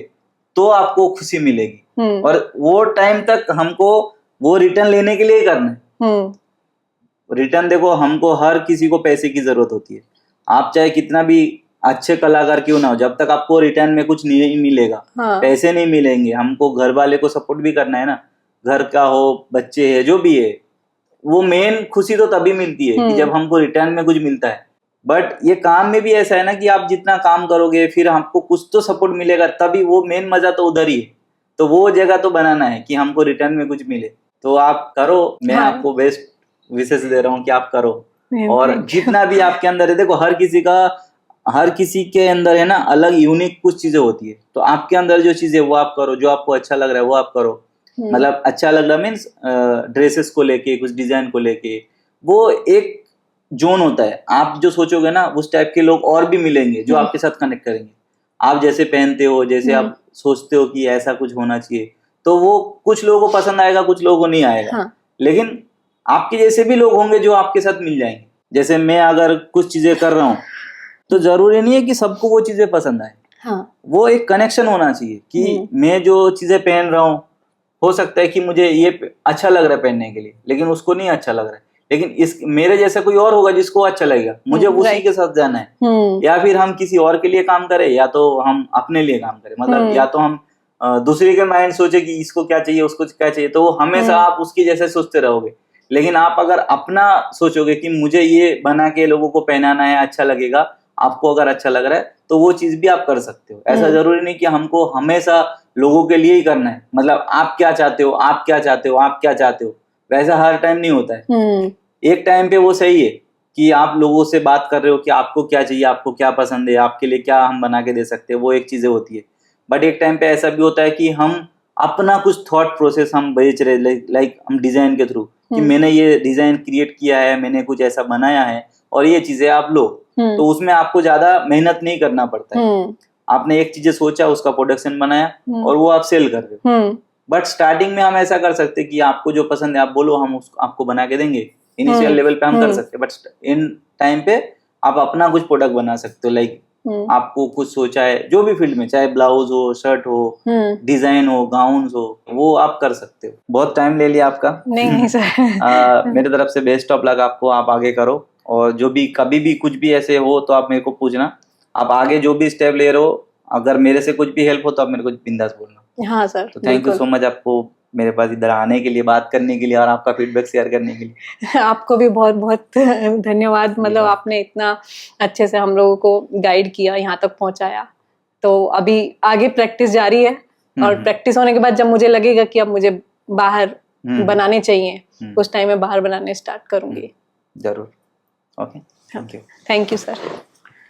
Speaker 2: तो आपको खुशी मिलेगी। और वो टाइम तक हमको वो रिटर्न लेने के लिए ही करना है। रिटर्न देखो, हमको हर किसी को पैसे की जरूरत होती है। आप चाहे कितना भी अच्छे कलाकार क्यों ना हो, जब तक आपको रिटर्न में कुछ नहीं मिलेगा, पैसे नहीं मिलेंगे, हमको घर वाले को सपोर्ट भी करना है ना, घर का हो, बच्चे है, जो भी है, वो मेन खुशी तो तभी मिलती है कि जब हमको रिटर्न में कुछ मिलता है। बट ये काम में भी ऐसा है ना कि आप जितना काम करोगे फिर हमको कुछ तो सपोर्ट मिलेगा, तभी वो मेन मजा तो उधर ही है। तो वो जगह तो बनाना है कि हमको रिटर्न में कुछ मिले। तो आप करो, मैं आपको बेस्ट विशेष दे रहा हूँ कि आप करो। और जितना भी आपके अंदर है, देखो हर किसी का हर किसी के अंदर है ना अलग यूनिक कुछ चीजें होती है, तो आपके अंदर जो चीजें वो आप करो, जो आपको अच्छा लग रहा है वो आप करो। मतलब अच्छा लग रहा मीन्स ड्रेसेस को लेके, कुछ डिजाइन को लेके, वो एक जोन होता है। आप जो सोचोगे ना उस टाइप के लोग और भी मिलेंगे जो आपके साथ कनेक्ट करेंगे। आप जैसे पहनते हो, जैसे आप सोचते हो कि ऐसा कुछ होना चाहिए, तो वो कुछ लोगों को पसंद आएगा, कुछ लोगों को नहीं आएगा।
Speaker 1: हाँ।
Speaker 2: लेकिन आपके जैसे भी लोग होंगे जो आपके साथ मिल जाएंगे। जैसे मैं अगर कुछ चीजें कर रहा हूँ तो जरूरी नहीं है कि सबको वो चीजें पसंद आए।
Speaker 1: हाँ।
Speaker 2: वो एक कनेक्शन होना चाहिए कि मैं जो चीजें पहन रहा हूँ, हो सकता है कि मुझे ये अच्छा लग रहा है पहनने के लिए, लेकिन उसको नहीं अच्छा लग रहा है। लेकिन इस मेरे जैसा कोई और होगा जिसको अच्छा लगेगा, मुझे उसी के साथ जाना है। या फिर हम किसी और के लिए काम करें, या तो हम अपने लिए काम करें। मतलब या तो हम दूसरे के माइंड सोचे कि इसको क्या चाहिए, उसको क्या चाहिए, तो हमेशा आप उसकी जैसे सोचते रहोगे। लेकिन आप अगर अपना सोचोगे कि मुझे ये बना के लोगों को पहनाना है, अच्छा लगेगा, आपको अगर अच्छा लग रहा है तो वो चीज भी आप कर सकते हो। ऐसा जरूरी नहीं कि हमको हमेशा लोगों के लिए ही करना है। मतलब आप क्या चाहते हो, आप क्या चाहते हो, आप क्या चाहते हो, वैसा हर टाइम नहीं होता है। एक टाइम पे वो सही है कि आप लोगों से बात कर रहे हो कि आपको क्या चाहिए, आपको क्या पसंद है, आपके लिए क्या हम बना के दे सकते हैं, वो एक चीजें होती है। बट एक टाइम पे ऐसा भी होता है कि हम अपना कुछ थॉट प्रोसेस हम बेच रहे, लाइक हम डिजाइन के थ्रू कि मैंने ये डिजाइन क्रिएट किया है, मैंने कुछ ऐसा बनाया है और ये चीजें आप लो। तो उसमें आपको ज्यादा मेहनत नहीं करना पड़ता है। आपने एक चीजें सोचा, उसका प्रोडक्शन बनाया और वो आप सेल कर रहे हो। बट स्टार्टिंग में हम ऐसा कर सकते हैं कि आपको जो पसंद है आप बोलो, हम उसको आपको बना के देंगे। इनिशियल लेवल पे हम कर सकते हैं, बट इन टाइम पे आप अपना कुछ प्रोडक्ट बना सकते हो। लाइक आपको कुछ सोचा है जो भी फील्ड में, चाहे ब्लाउज हो, शर्ट हो, डिजाइन हो, गाउन हो, वो आप कर सकते हो। बहुत टाइम ले लिया आपका।
Speaker 1: नहीं सर।
Speaker 2: मेरे तरफ से बेस्ट ऑफ लक आपको, आप आगे करो। और जो भी कभी भी कुछ भी ऐसे हो तो आप मेरे को पूछना। आप आगे जो भी स्टेप ले रहे हो, अगर मेरे से कुछ भी हेल्प हो तो आप मेरे को बिंदास बोलना।
Speaker 1: हाँ सर,
Speaker 2: तो थैंक यू सो मच आपको मेरे पास इधर आने के लिए, बात करने के लिए और आपका फीडबैक शेयर करने के लिए।
Speaker 1: आपको भी बहुत बहुत धन्यवाद। मतलब आपने इतना अच्छे से हम लोगों को गाइड किया, यहाँ तक पहुंचाया। तो अभी आगे प्रैक्टिस जारी है और प्रैक्टिस होने के बाद जब मुझे लगेगा कि अब मुझे बाहर बनाने चाहिए, उस टाइम में बाहर बनाने स्टार्ट करूंगी।
Speaker 2: जरूर। Okay, thank you.
Speaker 1: Thank you sir.